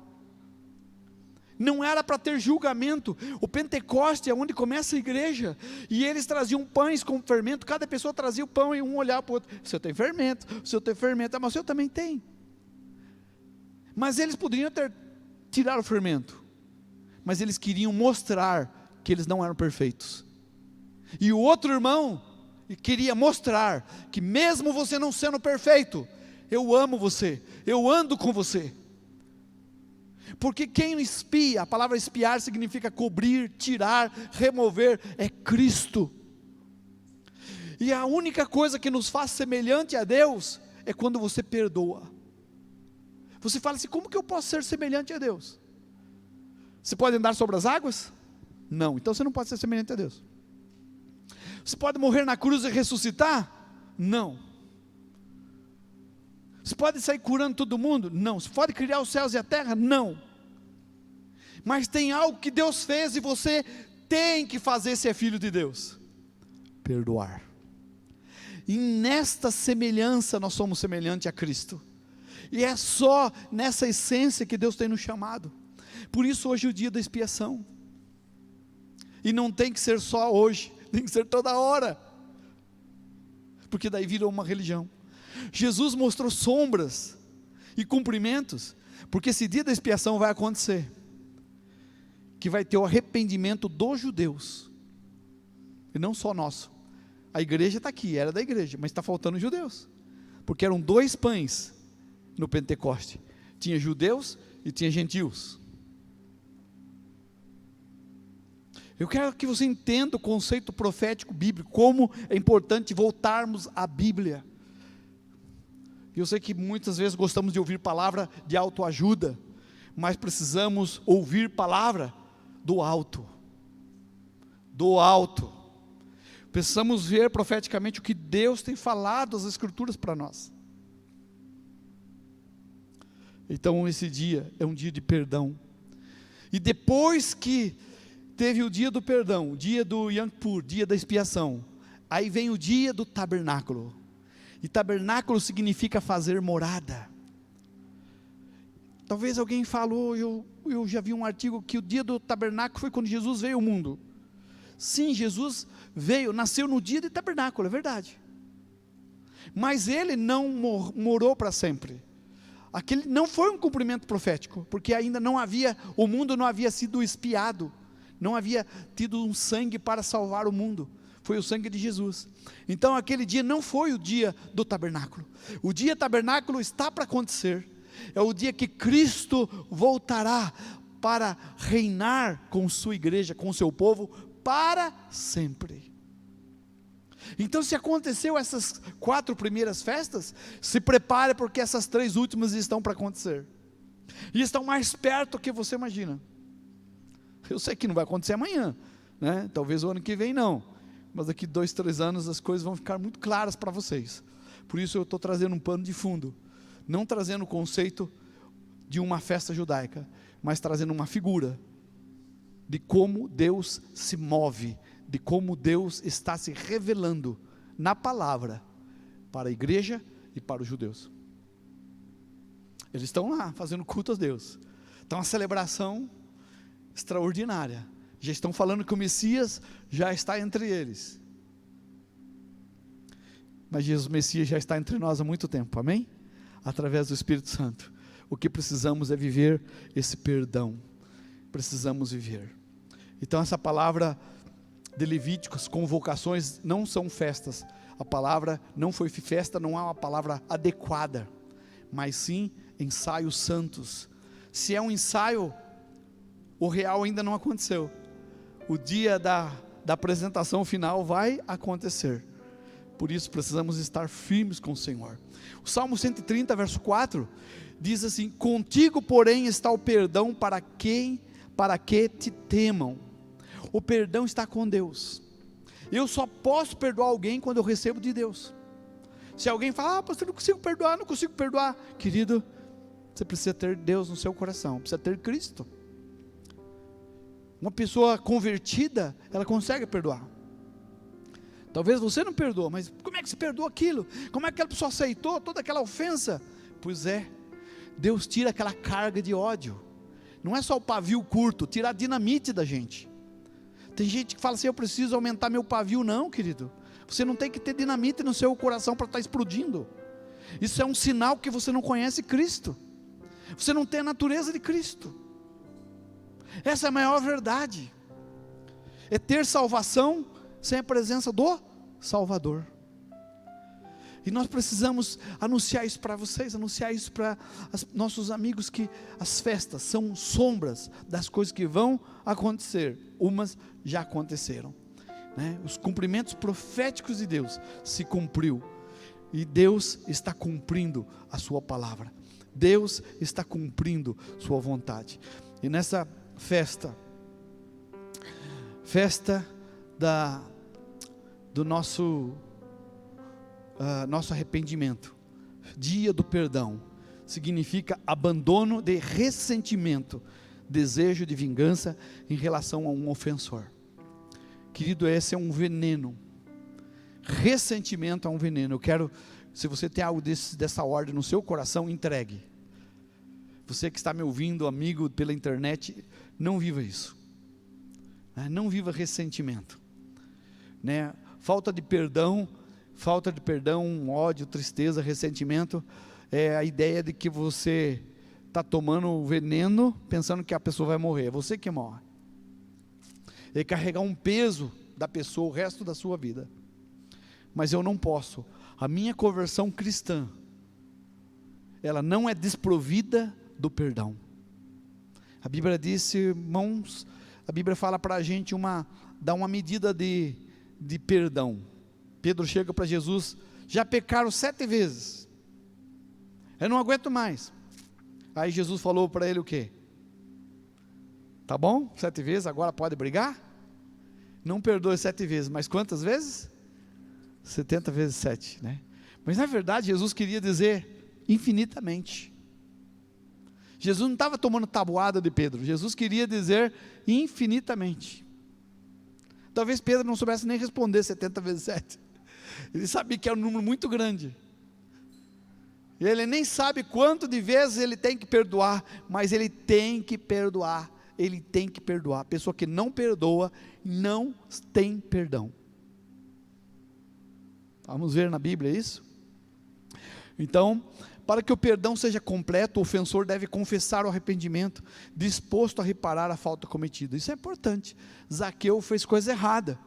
Não era para ter julgamento. O Pentecoste é onde começa a igreja, e eles traziam pães com fermento, cada pessoa trazia o pão e um olhava para o outro: o senhor tem fermento, o senhor tem fermento, mas o senhor também tem. Mas eles poderiam tirar o fermento, mas eles queriam mostrar que eles não eram perfeitos, e o outro irmão queria mostrar que mesmo você não sendo perfeito, eu amo você, eu ando com você. Porque quem espia, a palavra espiar significa cobrir, tirar, remover, é Cristo. E a única coisa que nos faz semelhante a Deus é quando você perdoa. Você fala assim: como que eu posso ser semelhante a Deus? Você pode andar sobre as águas? Não, então você não pode ser semelhante a Deus. Você pode morrer na cruz e ressuscitar? Não. Você pode sair curando todo mundo? Não. Você pode criar os céus e a terra? Não. Mas tem algo que Deus fez e você tem que fazer se é filho de Deus: perdoar. E nesta semelhança nós somos semelhantes a Cristo, e é só nessa essência que Deus tem nos chamado. Por isso hoje é o dia da expiação, e não tem que ser só hoje, tem que ser toda hora, porque daí virou uma religião. Jesus mostrou sombras e cumprimentos, porque esse dia da expiação vai acontecer, que vai ter o arrependimento dos judeus, e não só nosso. A igreja está aqui, era da igreja, mas está faltando os judeus, porque eram 2 pães no Pentecoste, tinha judeus e tinha gentios. Eu quero que você entenda o conceito profético bíblico, como é importante voltarmos à Bíblia. Eu sei que muitas vezes gostamos de ouvir palavra de autoajuda, mas precisamos ouvir palavra do alto. Do alto. Precisamos ver profeticamente o que Deus tem falado das Escrituras para nós. Então esse dia é um dia de perdão. E depois que teve o dia do perdão, o dia do Yom Kippur, dia da expiação, aí vem o dia do tabernáculo. E tabernáculo significa fazer morada. Talvez alguém falou, eu já vi um artigo que o dia do tabernáculo foi quando Jesus veio ao mundo. Sim, Jesus veio, nasceu no dia do tabernáculo, é verdade. Mas ele não morou para sempre. Aquele não foi um cumprimento profético, porque ainda não havia, o mundo não havia sido expiado, não havia tido um sangue para salvar o mundo. Foi o sangue de Jesus. Então aquele dia não foi o dia do tabernáculo. O dia tabernáculo está para acontecer. É o dia que Cristo voltará para reinar com sua igreja, com seu povo, para sempre. Então, se aconteceu essas 4 primeiras festas, se prepare, porque essas 3 últimas estão para acontecer. E estão mais perto do que você imagina. Eu sei que não vai acontecer amanhã, né? Talvez o ano que vem não, mas daqui 2, 3 anos as coisas vão ficar muito claras para vocês. Por isso eu estou trazendo um pano de fundo, não trazendo o conceito de uma festa judaica, mas trazendo uma figura de como Deus se move de como Deus está se revelando na palavra para a igreja e para os judeus. Eles estão lá fazendo culto a Deus, então uma celebração extraordinária, já estão falando que o Messias já está entre eles, mas Jesus Messias já está entre nós há muito tempo, amém? Através do Espírito Santo. O que precisamos é viver esse perdão, precisamos viver. Então essa palavra de Levíticos, convocações, não são festas, a palavra não foi festa, não é uma palavra adequada, mas sim ensaios santos. Se é um ensaio, o real ainda não aconteceu, o dia da apresentação final vai acontecer, por isso precisamos estar firmes com o Senhor. O Salmo 130 verso 4 diz assim: contigo porém está o perdão para que te temam. O perdão está com Deus. Eu só posso perdoar alguém quando eu recebo de Deus. Se alguém fala, pastor, não consigo perdoar, querido, você precisa ter Deus no seu coração, precisa ter Cristo. Uma pessoa convertida, ela consegue perdoar. Talvez você não perdoa, mas como é que se perdoa aquilo? Como é que aquela pessoa aceitou toda aquela ofensa? Pois é, Deus tira aquela carga de ódio. Não é só o pavio curto, tira a dinamite da gente. Tem gente que fala assim, eu preciso aumentar meu pavio. Não, querido, você não tem que ter dinamite no seu coração para estar explodindo. Isso é um sinal que você não conhece Cristo, você não tem a natureza de Cristo. Essa é a maior verdade, é ter salvação sem a presença do Salvador. E nós precisamos anunciar isso para vocês, anunciar isso para nossos amigos, que as festas são sombras das coisas que vão acontecer. Umas já aconteceram, né? Os cumprimentos proféticos de Deus se cumpriu, e Deus está cumprindo a sua palavra, Deus está cumprindo sua vontade. E nessa festa do nosso arrependimento, dia do perdão, significa abandono de ressentimento, desejo de vingança em relação a um ofensor. Querido, esse é um veneno. Ressentimento é um veneno. Eu quero, se você tem algo dessa ordem no seu coração, entregue. Você que está me ouvindo, amigo, pela internet, não viva isso, né? Não viva ressentimento, né? Falta de perdão, ódio, tristeza, ressentimento, é a ideia de que você está tomando veneno, pensando que a pessoa vai morrer, é você que morre, é carregar um peso da pessoa o resto da sua vida. Mas eu não posso, a minha conversão cristã, ela não é desprovida do perdão. A Bíblia diz, irmãos, a Bíblia fala para a gente dá uma medida de perdão. Pedro chega para Jesus, já pecaram 7 vezes, eu não aguento mais. Aí Jesus falou para ele o quê? Tá bom, 7 vezes, agora pode brigar? Não perdoe 7 vezes, mas quantas vezes? 70 vezes 7, né? Mas na verdade Jesus queria dizer infinitamente. Jesus não estava tomando tabuada de Pedro, Jesus queria dizer infinitamente. Talvez Pedro não soubesse nem responder 70 vezes 7, ele sabia que é um número muito grande, e ele nem sabe quanto de vezes ele tem que perdoar, mas ele tem que perdoar, a pessoa que não perdoa, não tem perdão. Vamos ver na Bíblia isso? Então, para que o perdão seja completo, o ofensor deve confessar o arrependimento, disposto a reparar a falta cometida. Isso é importante. Zaqueu fez coisa errada,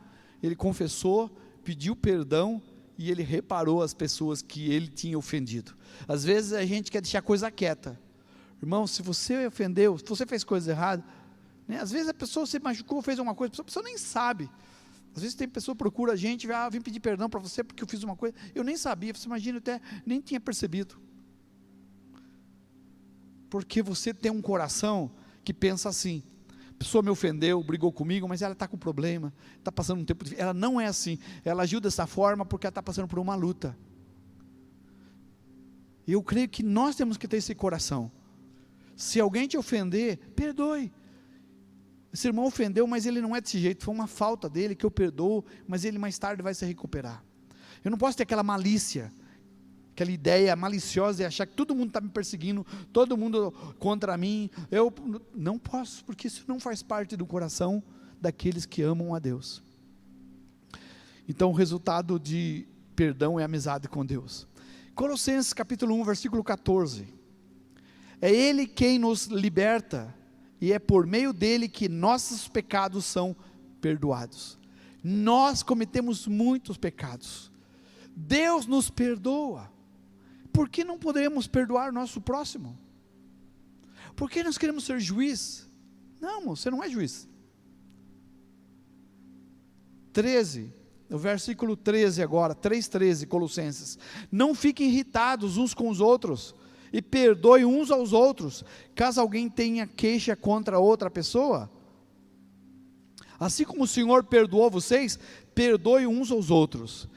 ele confessou, pediu perdão, e ele reparou as pessoas que ele tinha ofendido. Às vezes a gente quer deixar a coisa quieta. Irmão, se você ofendeu, se você fez coisa errada, né? Às vezes a pessoa se machucou, fez uma coisa, a pessoa nem sabe. Às vezes tem pessoa que procura a gente, vem pedir perdão para você porque eu fiz uma coisa, eu nem sabia, você imagina, eu até nem tinha percebido. Porque você tem um coração que pensa assim, a pessoa me ofendeu, brigou comigo, mas ela está com problema, está passando um tempo difícil. Ela não é assim, ela agiu dessa forma porque ela está passando por uma luta. Eu creio que nós temos que ter esse coração. Se alguém te ofender, perdoe. esse irmão ofendeu, mas ele não é desse jeito, foi uma falta dele que eu perdoo, mas ele mais tarde vai se recuperar. Eu não posso ter aquela malícia, aquela ideia maliciosa de achar que todo mundo está me perseguindo, todo mundo contra mim. Eu não posso, porque isso não faz parte do coração daqueles que amam a Deus. Então o resultado de perdão é amizade com Deus. Colossenses capítulo 1, versículo 14. É Ele quem nos liberta, e é por meio dele que nossos pecados são perdoados. Nós cometemos muitos pecados, Deus nos perdoa. Por que não poderemos perdoar nosso próximo? Por que nós queremos ser juiz? Não, você não é juiz. 13, o versículo 13 agora, 3,13, Colossenses. Não fiquem irritados uns com os outros, e perdoem uns aos outros, caso alguém tenha queixa contra outra pessoa. Assim como o Senhor perdoou vocês, perdoem uns aos outros.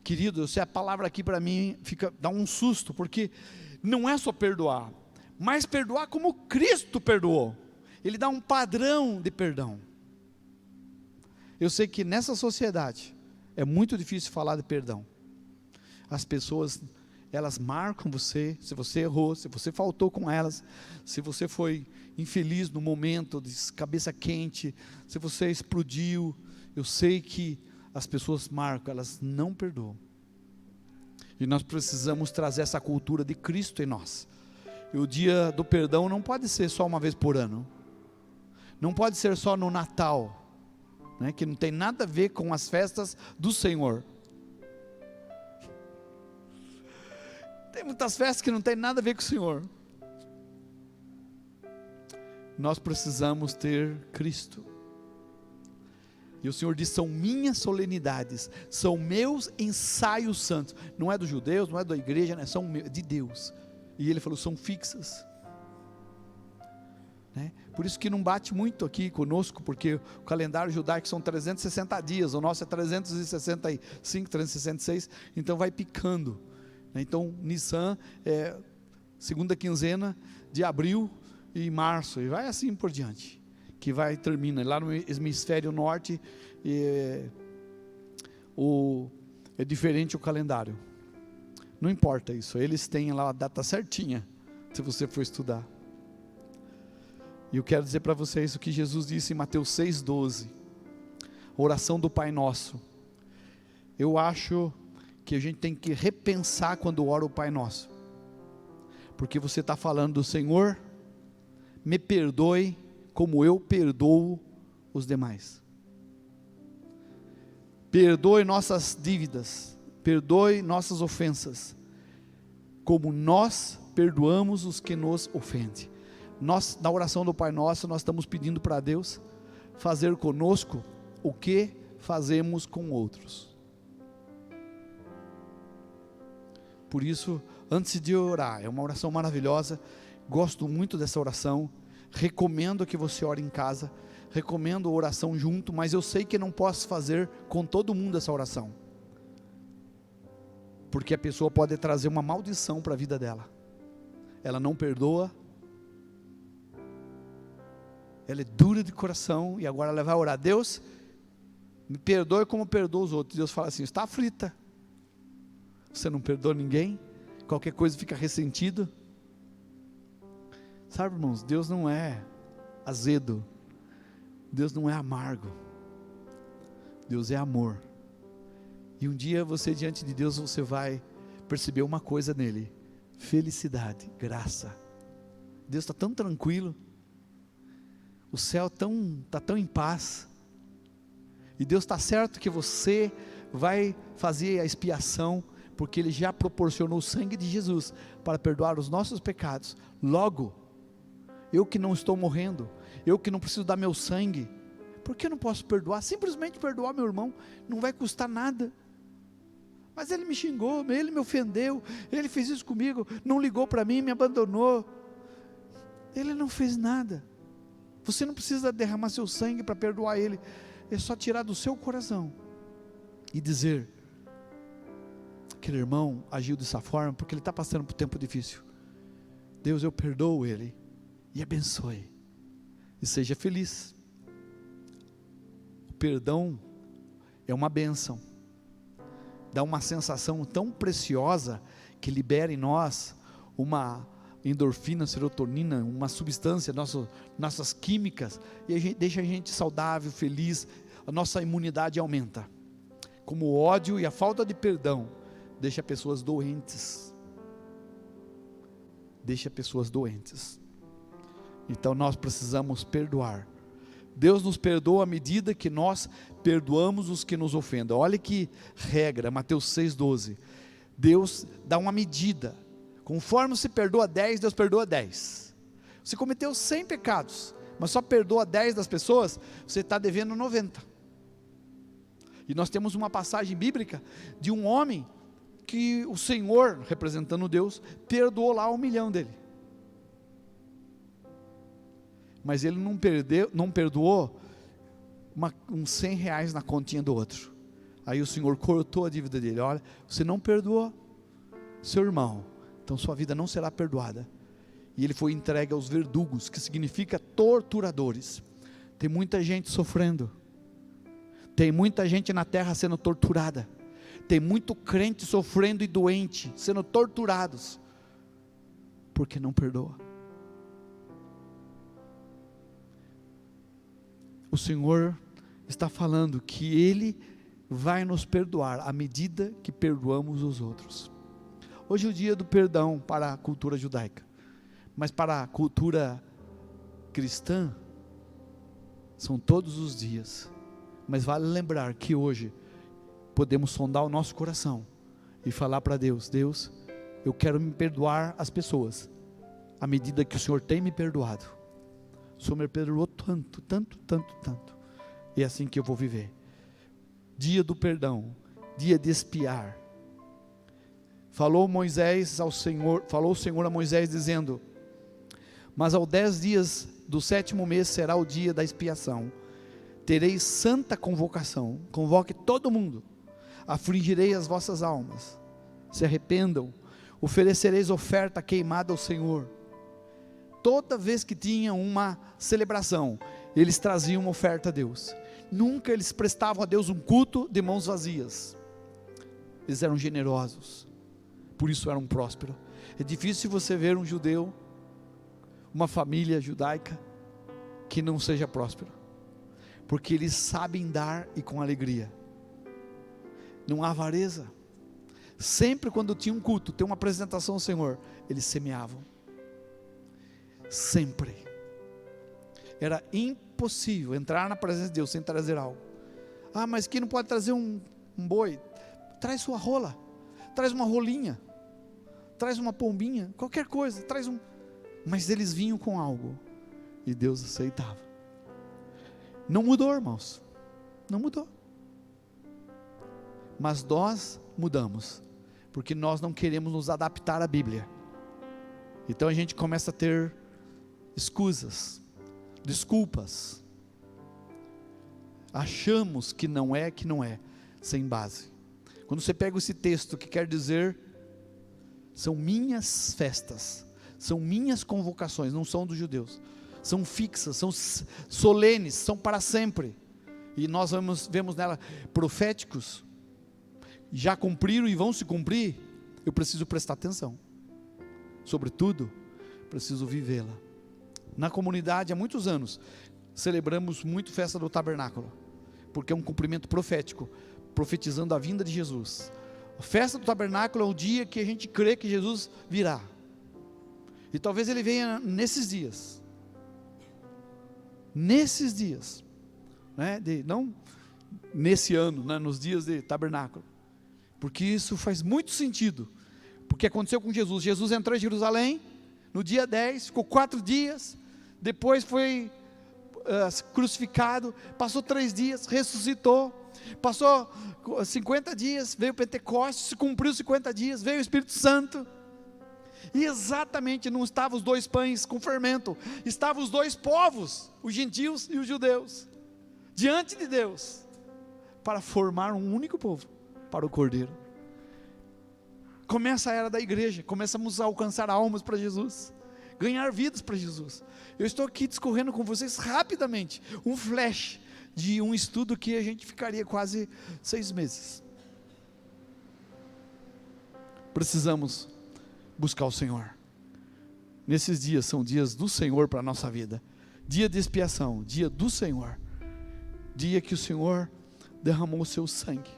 Querido, se a palavra aqui para mim dá um susto, porque não é só perdoar, mas perdoar como Cristo perdoou. Ele dá um padrão de perdão. Eu sei que nessa sociedade é muito difícil falar de perdão. As pessoas, elas marcam você, se você errou, se você faltou com elas, se você foi infeliz no momento, de cabeça quente, se você explodiu. Eu sei que as pessoas marcam, elas não perdoam. E nós precisamos trazer essa cultura de Cristo em nós. E o dia do perdão não pode ser só uma vez por ano. Não pode ser só no Natal, né, que não tem nada a ver com as festas do Senhor. Tem muitas festas que não tem nada a ver com o Senhor. Nós precisamos ter Cristo. E o Senhor diz: são minhas solenidades, são meus ensaios santos. Não é dos judeus, não é da igreja, né? São de Deus. E Ele falou, são fixas, né? Por isso que não bate muito aqui conosco, porque o calendário judaico são 360 dias, o nosso é 365, 366, então vai picando, né? Então Nissan é segunda quinzena de abril e março, e vai assim por diante, que termina lá no hemisfério norte. É diferente o calendário, não importa isso, eles têm lá a data certinha, se você for estudar. E eu quero dizer para vocês o que Jesus disse em Mateus 6,12, oração do Pai Nosso. Eu acho que a gente tem que repensar quando ora o Pai Nosso, porque você está falando do Senhor, me perdoe como eu perdoo os demais. Perdoe nossas dívidas, perdoe nossas ofensas, como nós perdoamos os que nos ofendem. Nós, na oração do Pai Nosso, nós estamos pedindo para Deus fazer conosco o que fazemos com outros. Por isso, antes de orar, é uma oração maravilhosa, gosto muito dessa oração, recomendo que você ore em casa, recomendo a oração junto, mas eu sei que não posso fazer com todo mundo essa oração, porque a pessoa pode trazer uma maldição para a vida dela. Ela não perdoa, ela é dura de coração, e agora ela vai orar: Deus, me perdoe como perdoa os outros. Deus fala assim: está aflita, você não perdoa ninguém, qualquer coisa fica ressentido. Sabe, irmãos, Deus não é azedo, Deus não é amargo, Deus é amor. E um dia você, diante de Deus, você vai perceber uma coisa nele: felicidade, graça. Deus está tão tranquilo, o céu está tão em paz, e Deus está certo que você vai fazer a expiação, porque Ele já proporcionou o sangue de Jesus para perdoar os nossos pecados. Logo, eu que não estou morrendo, eu que não preciso dar meu sangue, por que eu não posso perdoar? Simplesmente perdoar meu irmão, não vai custar nada. Mas ele me xingou, ele me ofendeu, ele fez isso comigo, não ligou para mim, me abandonou. Ele não fez nada. Você não precisa derramar seu sangue para perdoar ele, é só tirar do seu coração e dizer: aquele irmão agiu dessa forma porque ele está passando por um tempo difícil. Deus, eu perdoo ele, e abençoe, e seja feliz. perdão é uma bênção, dá uma sensação tão preciosa, que libera em nós uma endorfina, serotonina, uma substância, nossas químicas, e deixa a gente saudável, feliz, a nossa imunidade aumenta. Como o ódio e a falta de perdão deixa pessoas doentes. Então nós precisamos perdoar. Deus nos perdoa à medida que nós perdoamos os que nos ofendem. Olha que regra, Mateus 6,12. Deus dá uma medida. Conforme você perdoa 10, Deus perdoa 10. Você cometeu 100 pecados, mas só perdoa 10 das pessoas, você está devendo 90. E nós temos uma passagem bíblica de um homem que o Senhor, representando Deus, perdoou lá 1 milhão dele. Mas ele não perdoou uns 100 reais na continha do outro. Aí o Senhor cortou a dívida dele. Olha, você não perdoou seu irmão, então sua vida não será perdoada. E ele foi entregue aos verdugos, que significa torturadores. Tem muita gente sofrendo, tem muita gente na terra sendo torturada, tem muito crente sofrendo e doente, sendo torturados, porque não perdoa. O Senhor está falando que Ele vai nos perdoar à medida que perdoamos os outros. Hoje é o dia do perdão para a cultura judaica, mas para a cultura cristã, são todos os dias. Mas vale lembrar que hoje podemos sondar o nosso coração e falar para Deus: Deus, eu quero me perdoar as pessoas à medida que o Senhor tem me perdoado. O Senhor me perdoou tanto, e é assim que eu vou viver. Dia do perdão, dia de expiar. Falou o Senhor a Moisés dizendo: mas aos 10 dias do 7º mês será o dia da expiação. Tereis santa convocação, convoque todo mundo, afligirei as vossas almas, se arrependam, oferecereis oferta queimada ao Senhor. Toda vez que tinha uma celebração, eles traziam uma oferta a Deus. Nunca eles prestavam a Deus um culto de mãos vazias. Eles eram generosos, por isso eram prósperos. É difícil você ver um judeu, uma família judaica, que não seja próspero, porque eles sabem dar e com alegria. Não há avareza. Sempre quando tinha um culto, tem uma apresentação ao Senhor, eles semeavam. Sempre. Era impossível entrar na presença de Deus sem trazer algo. Ah, mas quem não pode trazer um boi? Traz sua rola, traz uma rolinha, traz uma pombinha, qualquer coisa, mas eles vinham com algo, e Deus aceitava. Não mudou, irmãos, não mudou. Mas nós mudamos, porque nós não queremos nos adaptar à Bíblia. Então a gente começa a ter escusas, desculpas, achamos que não é, sem base. Quando você pega esse texto que quer dizer, são minhas festas, são minhas convocações, não são dos judeus, são fixas, são solenes, são para sempre, e nós vemos nela proféticos, já cumpriram e vão se cumprir. Eu preciso prestar atenção, sobretudo, preciso vivê-la. Na comunidade, há muitos anos, celebramos muito festa do tabernáculo, porque é um cumprimento profético, profetizando a vinda de Jesus. A festa do tabernáculo é o dia que a gente crê que Jesus virá, e talvez Ele venha nesses dias, né? Não nesse ano, né? Nos dias de tabernáculo, porque isso faz muito sentido, porque aconteceu com Jesus. Jesus entrou em Jerusalém no dia 10, ficou 4 dias, depois foi crucificado, passou 3 dias, ressuscitou, passou 50 dias, veio o Pentecostes, se cumpriu 50 dias, veio o Espírito Santo, e exatamente não estavam os 2 pães com fermento, estavam os 2 povos, os gentios e os judeus, diante de Deus, para formar um único povo, para o Cordeiro. Começa a era da igreja, começamos a alcançar almas para Jesus, ganhar vidas para Jesus. Eu estou aqui discorrendo com vocês rapidamente, um flash de um estudo que a gente ficaria quase 6 meses. Precisamos buscar o Senhor. Nesses dias são dias do Senhor para a nossa vida. Dia de expiação, dia do Senhor. Dia que o Senhor derramou o seu sangue.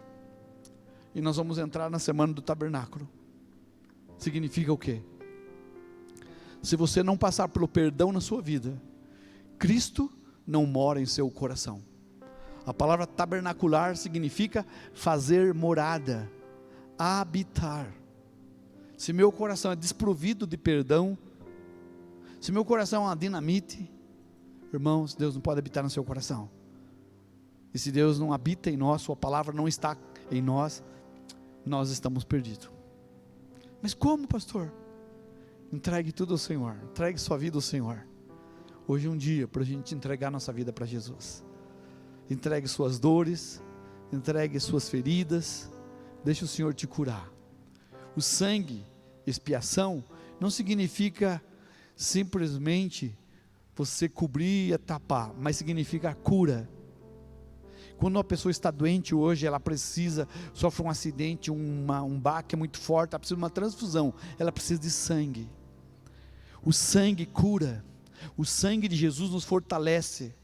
E nós vamos entrar na semana do tabernáculo. Significa o quê? Se você não passar pelo perdão na sua vida, Cristo não mora em seu coração. A palavra tabernacular significa fazer morada, habitar. Se meu coração é desprovido de perdão, se meu coração é uma dinamite, irmãos, Deus não pode habitar no seu coração. E se Deus não habita em nós, sua palavra não está em nós, nós estamos perdidos. Mas como, pastor? Entregue tudo ao Senhor, entregue sua vida ao Senhor. Hoje é um dia para a gente entregar nossa vida para Jesus. Entregue suas dores, entregue suas feridas, deixe o Senhor te curar. O sangue, expiação, não significa simplesmente você cobrir e tapar, mas significa a cura. Quando uma pessoa está doente hoje, ela precisa, sofre um acidente, um baque muito forte, ela precisa de uma transfusão, ela precisa de sangue. O sangue cura, o sangue de Jesus nos fortalece,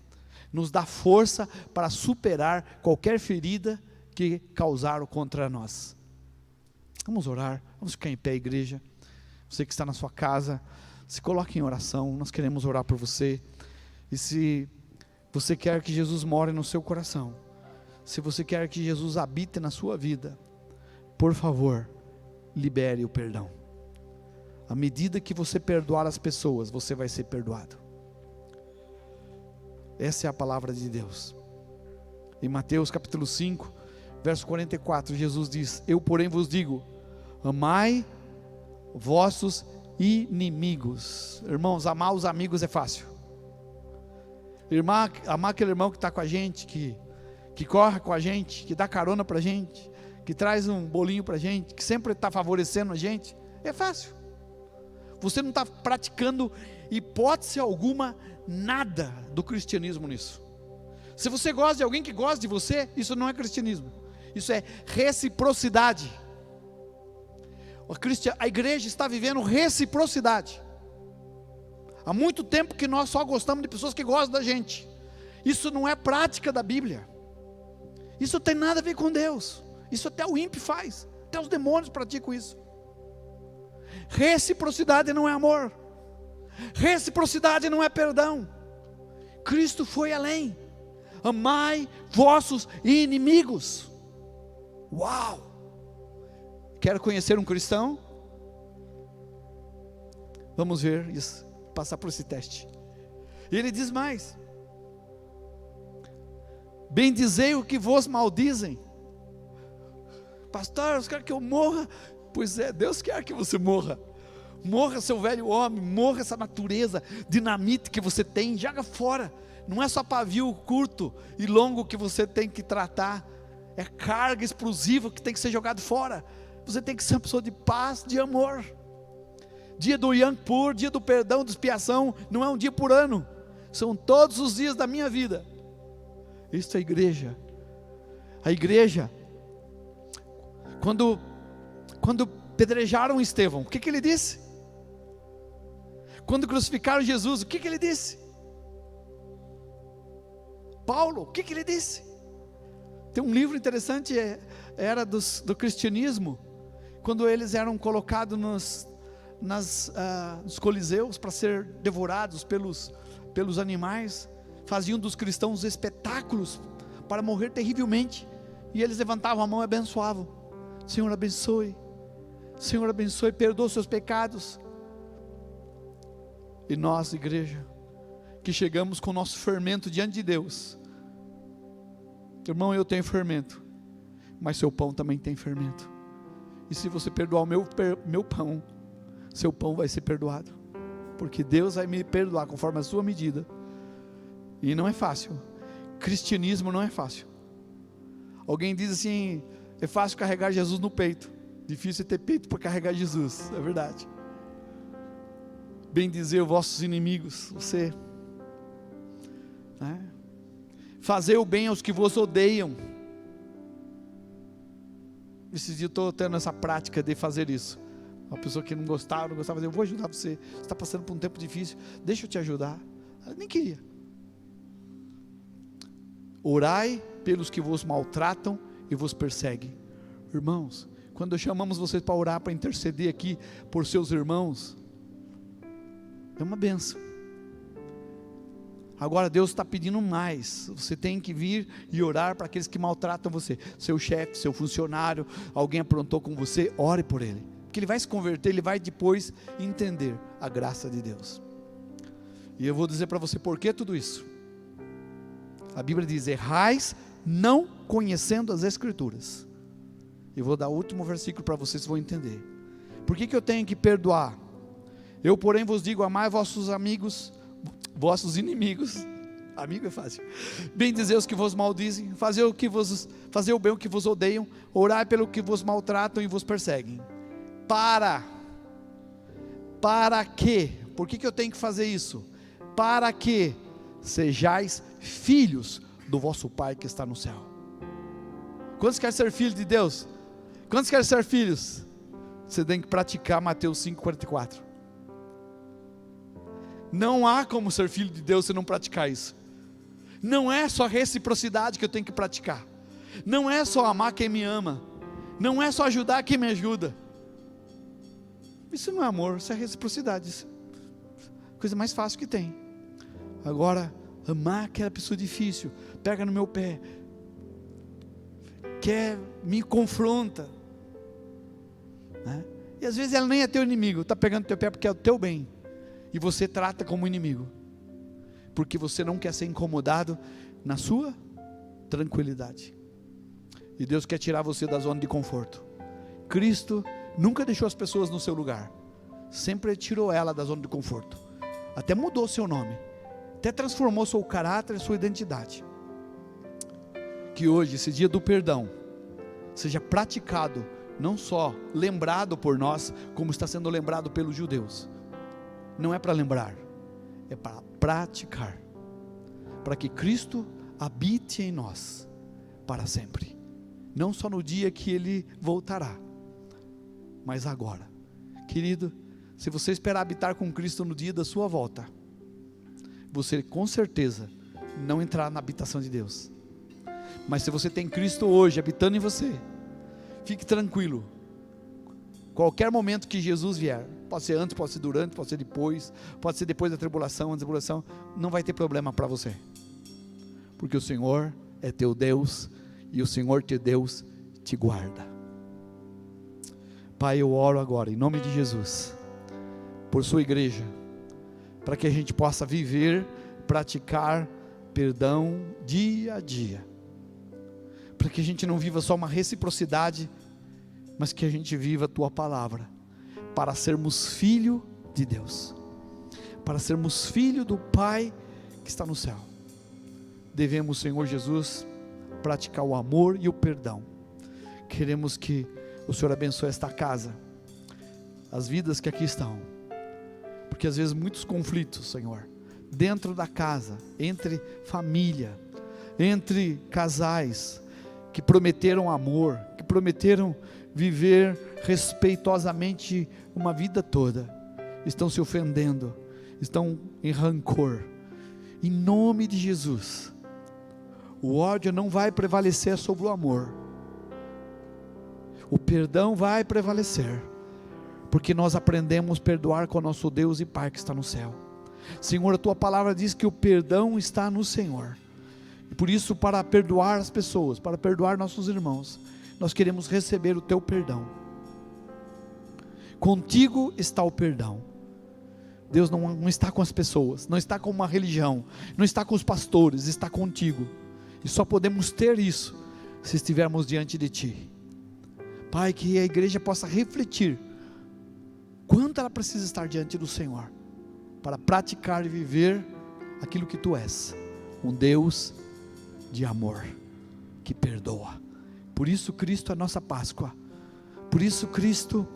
nos dá força para superar qualquer ferida que causaram contra nós. Vamos orar, vamos ficar em pé, igreja. Você que está na sua casa, se coloque em oração, nós queremos orar por você. E se você quer que Jesus more no seu coração, se você quer que Jesus habite na sua vida, por favor, libere o perdão. À medida que você perdoar as pessoas, você vai ser perdoado. Essa é a palavra de Deus. Em Mateus capítulo 5, verso 44, Jesus diz: eu porém vos digo, amai vossos inimigos. Irmãos, amar os amigos é fácil. Amar aquele irmão que está com a gente, que corre com a gente, que dá carona para a gente, que traz um bolinho para a gente, que sempre está favorecendo a gente, é fácil. Você não está praticando hipótese alguma, nada do cristianismo nisso. Se você gosta de alguém que gosta de você, isso não é cristianismo, isso é reciprocidade. A igreja está vivendo reciprocidade. Há muito tempo que nós só gostamos de pessoas que gostam da gente. Isso não é prática da Bíblia. Isso não tem nada a ver com Deus. Isso até o ímpio faz, até os demônios praticam isso. Reciprocidade não é amor, reciprocidade não é perdão. Cristo foi além. Amai vossos inimigos. Uau! Quer conhecer um cristão? Vamos ver isso, passar por esse teste. E ele diz mais: bendizei o que vos maldizem. Pastor, Deus quer que eu morra. Pois é, Deus quer que você morra. Morra seu velho homem, morra essa natureza dinamite que você tem, joga fora. Não é só pavio curto e longo que você tem que tratar, é carga explosiva que tem que ser jogado fora. Você tem que ser uma pessoa de paz, de amor. Dia do Yom Kippur, dia do perdão, da expiação, não é um dia por ano, são todos os dias da minha vida. Isso é a igreja. A igreja, quando pedrejaram Estevão, o que ele disse? Quando crucificaram Jesus, o que ele disse? Paulo, o que ele disse? Tem um livro interessante, era do cristianismo, quando eles eram colocados nos coliseus para ser devorados pelos animais, faziam dos cristãos espetáculos para morrer terrivelmente, e eles levantavam a mão e abençoavam. Senhor abençoe, perdoa os seus pecados. E nós, igreja, que chegamos com o nosso fermento diante de Deus, irmão, eu tenho fermento, mas seu pão também tem fermento, e se você perdoar o meu pão, seu pão vai ser perdoado, porque Deus vai me perdoar conforme a sua medida. E não é fácil, cristianismo não é fácil. Alguém diz assim: é fácil carregar Jesus no peito, difícil é ter peito para carregar Jesus. É verdade. bendizer os vossos inimigos, você, né? Fazer o bem aos que vos odeiam. Esses dias eu estou tendo essa prática de fazer isso. Uma pessoa que não gostava, eu vou ajudar você. Você está passando por um tempo difícil, deixa eu te ajudar. Eu nem queria. Orai pelos que vos maltratam e vos perseguem. Irmãos, quando chamamos vocês para orar, para interceder aqui por seus irmãos, é uma bênção. Agora Deus está pedindo mais. Você tem que vir e orar para aqueles que maltratam você. Seu chefe, seu funcionário, alguém aprontou com você, ore por ele. Porque ele vai se converter, ele vai depois entender a graça de Deus. E eu vou dizer para você por que tudo isso. A Bíblia diz: errais não conhecendo as Escrituras. Eu vou dar o último versículo para vocês vão entender. Por que eu tenho que perdoar? Eu, porém, vos digo: amai vossos amigos, vossos inimigos. Amigo é fácil. Bendizer os que vos maldizem, fazer o bem o que vos odeiam, orai pelo que vos maltratam e vos perseguem. Para quê? Por que eu tenho que fazer isso? Para que sejais filhos do vosso Pai que está no céu. Quantos querem ser filhos de Deus? Quantos querem ser filhos? Você tem que praticar Mateus 5,44. Não há como ser filho de Deus se não praticar isso. Não é só reciprocidade que eu tenho que praticar. Não é só amar quem me ama. Não é só ajudar quem me ajuda. Isso não é amor, isso é reciprocidade. Isso é a coisa mais fácil que tem. Agora, amar aquela pessoa difícil, pega no meu pé, me confronta, né? E às vezes ela nem é teu inimigo, está pegando no teu pé porque é o teu bem, e você trata como inimigo, porque você não quer ser incomodado na sua tranquilidade, e Deus quer tirar você da zona de conforto. Cristo nunca deixou as pessoas no seu lugar, sempre tirou ela da zona de conforto, até mudou seu nome, até transformou seu caráter e sua identidade. Que hoje, esse dia do perdão, seja praticado, não só lembrado por nós, como está sendo lembrado pelos judeus. Não é para lembrar, é para praticar, para que Cristo habite em nós para sempre, não só no dia que Ele voltará, mas agora. Querido, se você esperar habitar com Cristo no dia da sua volta, você com certeza não entrará na habitação de Deus. Mas se você tem Cristo hoje habitando em você, fique tranquilo. Qualquer momento que Jesus vier, pode ser antes, pode ser durante, pode ser depois da tribulação, antes da tribulação, não vai ter problema para você, porque o Senhor é teu Deus, e o Senhor teu Deus te guarda. Pai, eu oro agora em nome de Jesus por sua igreja, para que a gente possa viver, praticar perdão dia a dia, para que a gente não viva só uma reciprocidade, mas que a gente viva a tua palavra, para sermos filho de Deus, para sermos filho do Pai que está no céu. Devemos, Senhor Jesus, praticar o amor e o perdão. Queremos que o Senhor abençoe esta casa, as vidas que aqui estão, porque às vezes muitos conflitos, Senhor, dentro da casa, entre família, entre casais, que prometeram amor, que prometeram viver respeitosamente uma vida toda, estão se ofendendo, estão em rancor. Em nome de Jesus, o ódio não vai prevalecer sobre o amor, o perdão vai prevalecer, porque nós aprendemos a perdoar com o nosso Deus e Pai que está no céu. Senhor, a tua palavra diz que o perdão está no Senhor, e por isso, para perdoar as pessoas, para perdoar nossos irmãos, nós queremos receber o teu perdão. Contigo está o perdão. Deus não está com as pessoas, não está com uma religião, não está com os pastores, está contigo, e só podemos ter isso se estivermos diante de ti. Pai, que a igreja possa refletir quanto ela precisa estar diante do Senhor, para praticar e viver aquilo que tu és, um Deus de amor, que perdoa. Por isso Cristo é a nossa Páscoa, por isso Cristo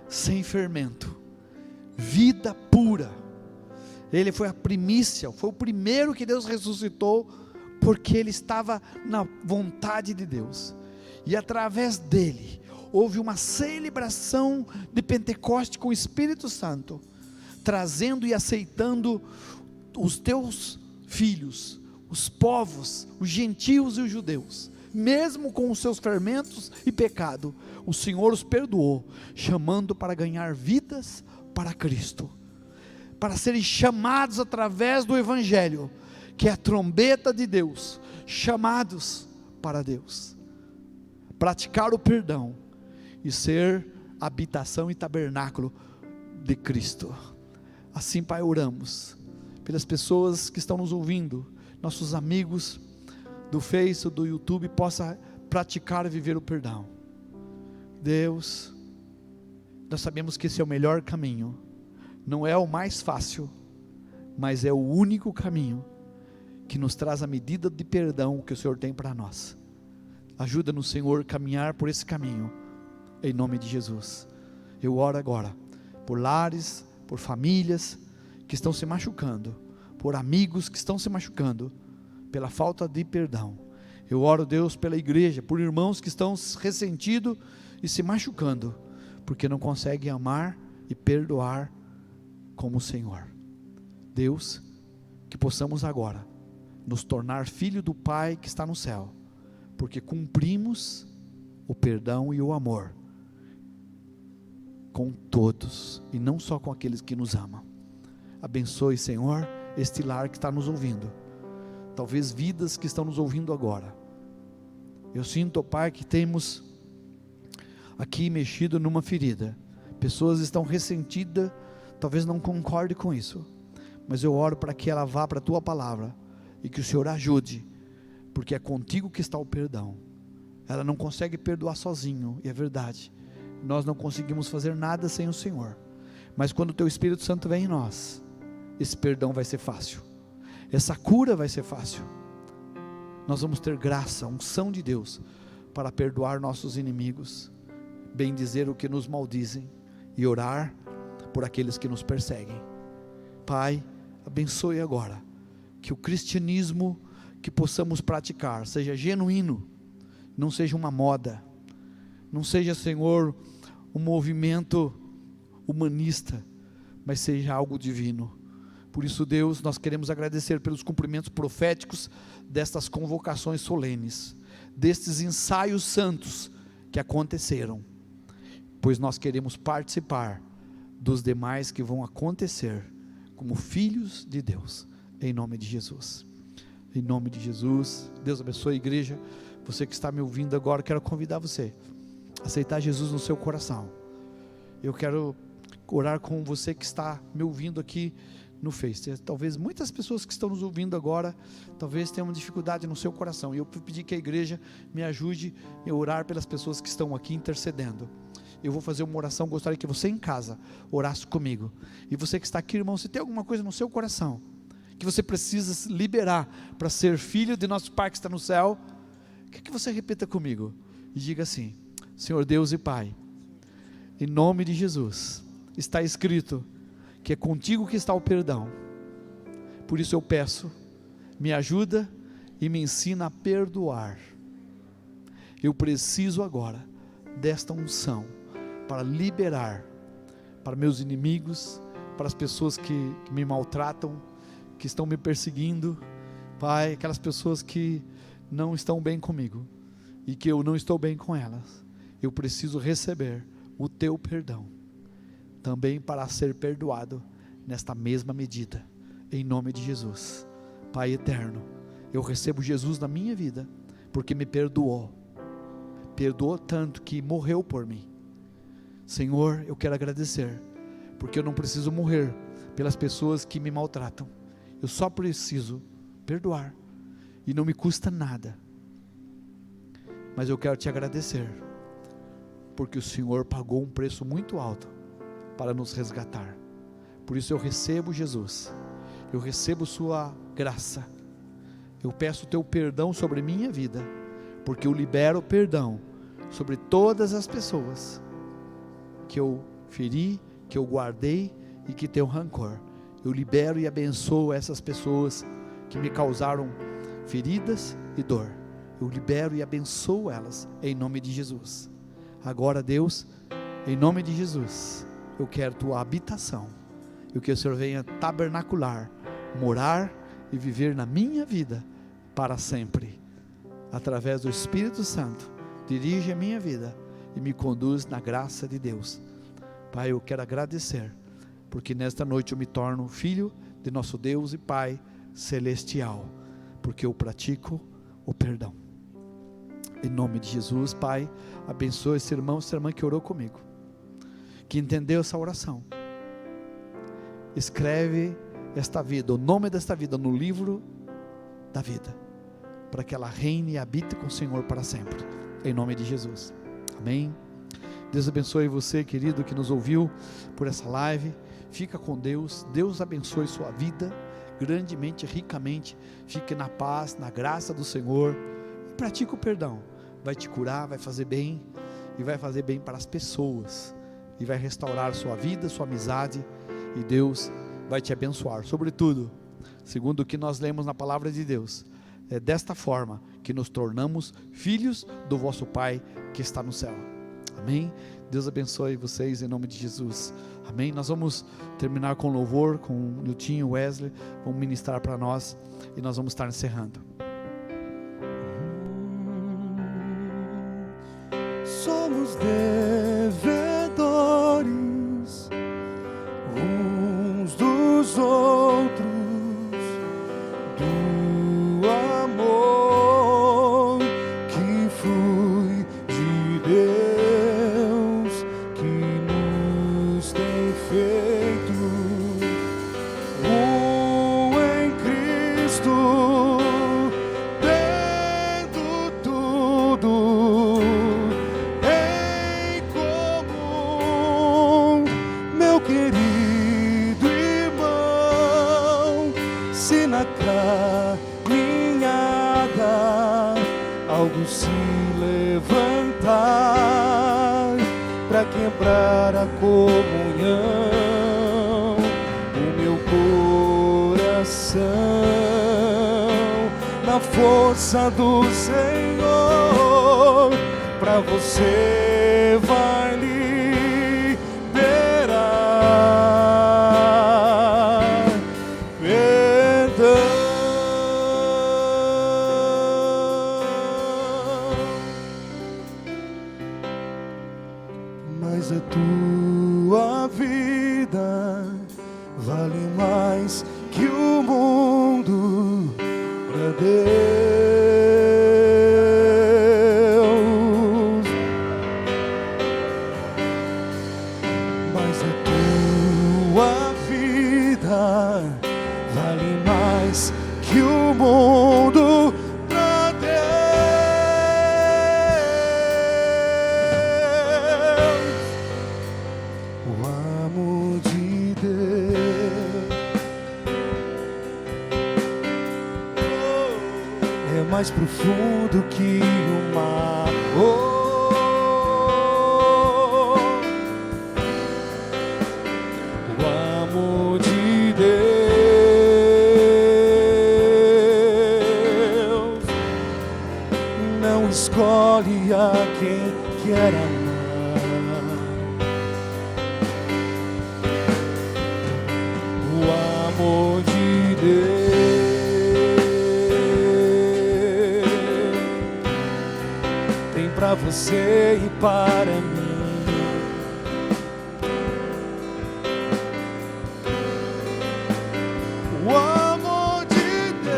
sem fermento, vida pura, Ele foi a primícia, foi o primeiro que Deus ressuscitou porque ele estava na vontade de Deus, e através dele, houve uma celebração de Pentecoste com o Espírito Santo, trazendo e aceitando os teus filhos, os povos, os gentios e os judeus, mesmo com os seus fermentos e pecado, o Senhor os perdoou, chamando para ganhar vidas para Cristo, para serem chamados através do Evangelho, que é a trombeta de Deus, chamados para Deus, praticar o perdão, e ser habitação e tabernáculo de Cristo. Assim, Pai, oramos pelas pessoas que estão nos ouvindo, nossos amigos do Face, do YouTube, possa praticar e viver o perdão. Deus, nós sabemos que esse é o melhor caminho, não é o mais fácil, mas é o único caminho que nos traz a medida de perdão que o Senhor tem para nós. Ajuda-nos, Senhor, a caminhar por esse caminho, em nome de Jesus. Eu oro agora por lares, por famílias que estão se machucando, por amigos que estão se machucando pela falta de perdão. Eu oro, Deus, pela igreja, por irmãos que estão ressentidos e se machucando, porque não conseguem amar e perdoar como o Senhor. Deus, que possamos agora nos tornar filho do Pai que está no céu, porque cumprimos o perdão e o amor com todos, e não só com aqueles que nos amam. Abençoe, Senhor, este lar que está nos ouvindo, talvez vidas que estão nos ouvindo agora. Eu sinto, Pai, que temos aqui mexido numa ferida, pessoas estão ressentidas, talvez não concorde com isso, mas eu oro para que ela vá para a Tua Palavra, e que o Senhor ajude, porque é contigo que está o perdão. Ela não consegue perdoar sozinho, e é verdade, nós não conseguimos fazer nada sem o Senhor, mas quando o Teu Espírito Santo vem em nós, esse perdão vai ser fácil, essa cura vai ser fácil, nós vamos ter graça, unção de Deus, para perdoar nossos inimigos, bendizer o que nos maldizem, e orar por aqueles que nos perseguem. Pai, abençoe agora, que o cristianismo que possamos praticar seja genuíno, não seja uma moda, não seja, Senhor, um movimento humanista, mas seja algo divino. Por isso, Deus, nós queremos agradecer pelos cumprimentos proféticos destas convocações solenes, destes ensaios santos que aconteceram, pois nós queremos participar dos demais que vão acontecer, como filhos de Deus, em nome de Jesus. Em nome de Jesus, Deus abençoe a igreja. Você que está me ouvindo agora, quero convidar você a aceitar Jesus no seu coração. Eu quero orar com você que está me ouvindo aqui no Face. Talvez muitas pessoas que estão nos ouvindo agora, talvez tenham dificuldade no seu coração, e eu pedi que a igreja me ajude a orar pelas pessoas que estão aqui intercedendo. Eu vou fazer uma oração, gostaria que você em casa orasse comigo, e você que está aqui, irmão, se tem alguma coisa no seu coração, que você precisa liberar, para ser filho de nosso Pai que está no céu, que você repita comigo, e diga assim: Senhor Deus e Pai, em nome de Jesus, está escrito, que é contigo que está o perdão, por isso eu peço, me ajuda, e me ensina a perdoar. Eu preciso agora, desta unção, para liberar, para meus inimigos, para as pessoas que me maltratam, que estão me perseguindo, Pai, aquelas pessoas que não estão bem comigo, e que eu não estou bem com elas, eu preciso receber o Teu perdão, também para ser perdoado, nesta mesma medida, em nome de Jesus. Pai eterno, eu recebo Jesus na minha vida, porque me perdoou tanto que morreu por mim. Senhor, eu quero agradecer, porque eu não preciso morrer pelas pessoas que me maltratam, eu só preciso perdoar, e não me custa nada, mas eu quero te agradecer, porque o Senhor pagou um preço muito alto, para nos resgatar. Por isso eu recebo Jesus, eu recebo sua graça, eu peço o Teu perdão sobre minha vida, porque eu libero o perdão sobre todas as pessoas que eu feri, que eu guardei e que tenho rancor. Eu libero e abençoo essas pessoas que me causaram feridas e dor. Eu libero e abençoo elas em nome de Jesus. Agora, Deus, em nome de Jesus, eu quero tua habitação, e que o Senhor venha tabernacular, morar e viver na minha vida para sempre, através do Espírito Santo. Dirige a minha vida e me conduz na graça de Deus. Pai, eu quero agradecer, porque nesta noite eu me torno filho de nosso Deus e Pai celestial, porque eu pratico o perdão. Em nome de Jesus, Pai, abençoa esse irmão, essa irmã que orou comigo, que entendeu essa oração. Escreve esta vida, o nome desta vida no livro da vida, para que ela reine e habite com o Senhor para sempre, em nome de Jesus, amém. Deus abençoe você, querido, que nos ouviu por essa live. Fica com Deus, Deus abençoe sua vida grandemente, ricamente. Fique na paz, na graça do Senhor, e pratique o perdão. Vai te curar, vai fazer bem, e vai fazer bem para as pessoas, e vai restaurar sua vida, sua amizade, e Deus vai te abençoar. Sobretudo, segundo o que nós lemos na palavra de Deus, é desta forma que nos tornamos filhos do vosso Pai que está no céu. Amém? Deus abençoe vocês em nome de Jesus. Amém? Nós vamos terminar com louvor, com o Nilton e o Wesley, vão ministrar para nós, e nós vamos estar encerrando. Somos devedores uns dos outros, do amor que flui de Deus, que nos tem feito um em Cristo, tendo tudo em comum. Meu querido irmão, se na caminhada algo se levantar para quebrar a comunhão, o meu coração, na força do Senhor, para você vai liberar perdão. Mas a tua vida vale mais que o mundo para Deus. Mas a tua vida vale mais que o mundo para Deus. O amor de Deus é mais profundo que o mar. O amor de Deus não escolhe a quem quer amar. O amor de Deus tem para você e para mim. O amor de Deus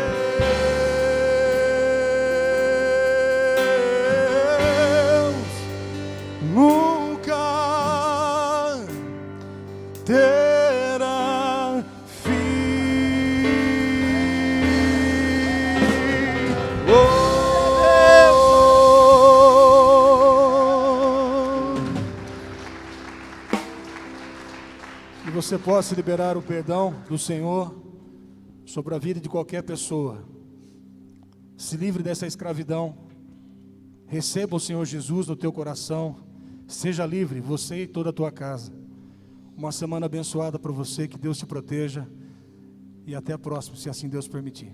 nunca terá fim. Que você possa liberar o perdão do Senhor sobre a vida de qualquer pessoa. Se livre dessa escravidão. Receba o Senhor Jesus no teu coração. Seja livre, você e toda a tua casa. Uma semana abençoada para você, que Deus te proteja. E até a próxima, se assim Deus permitir.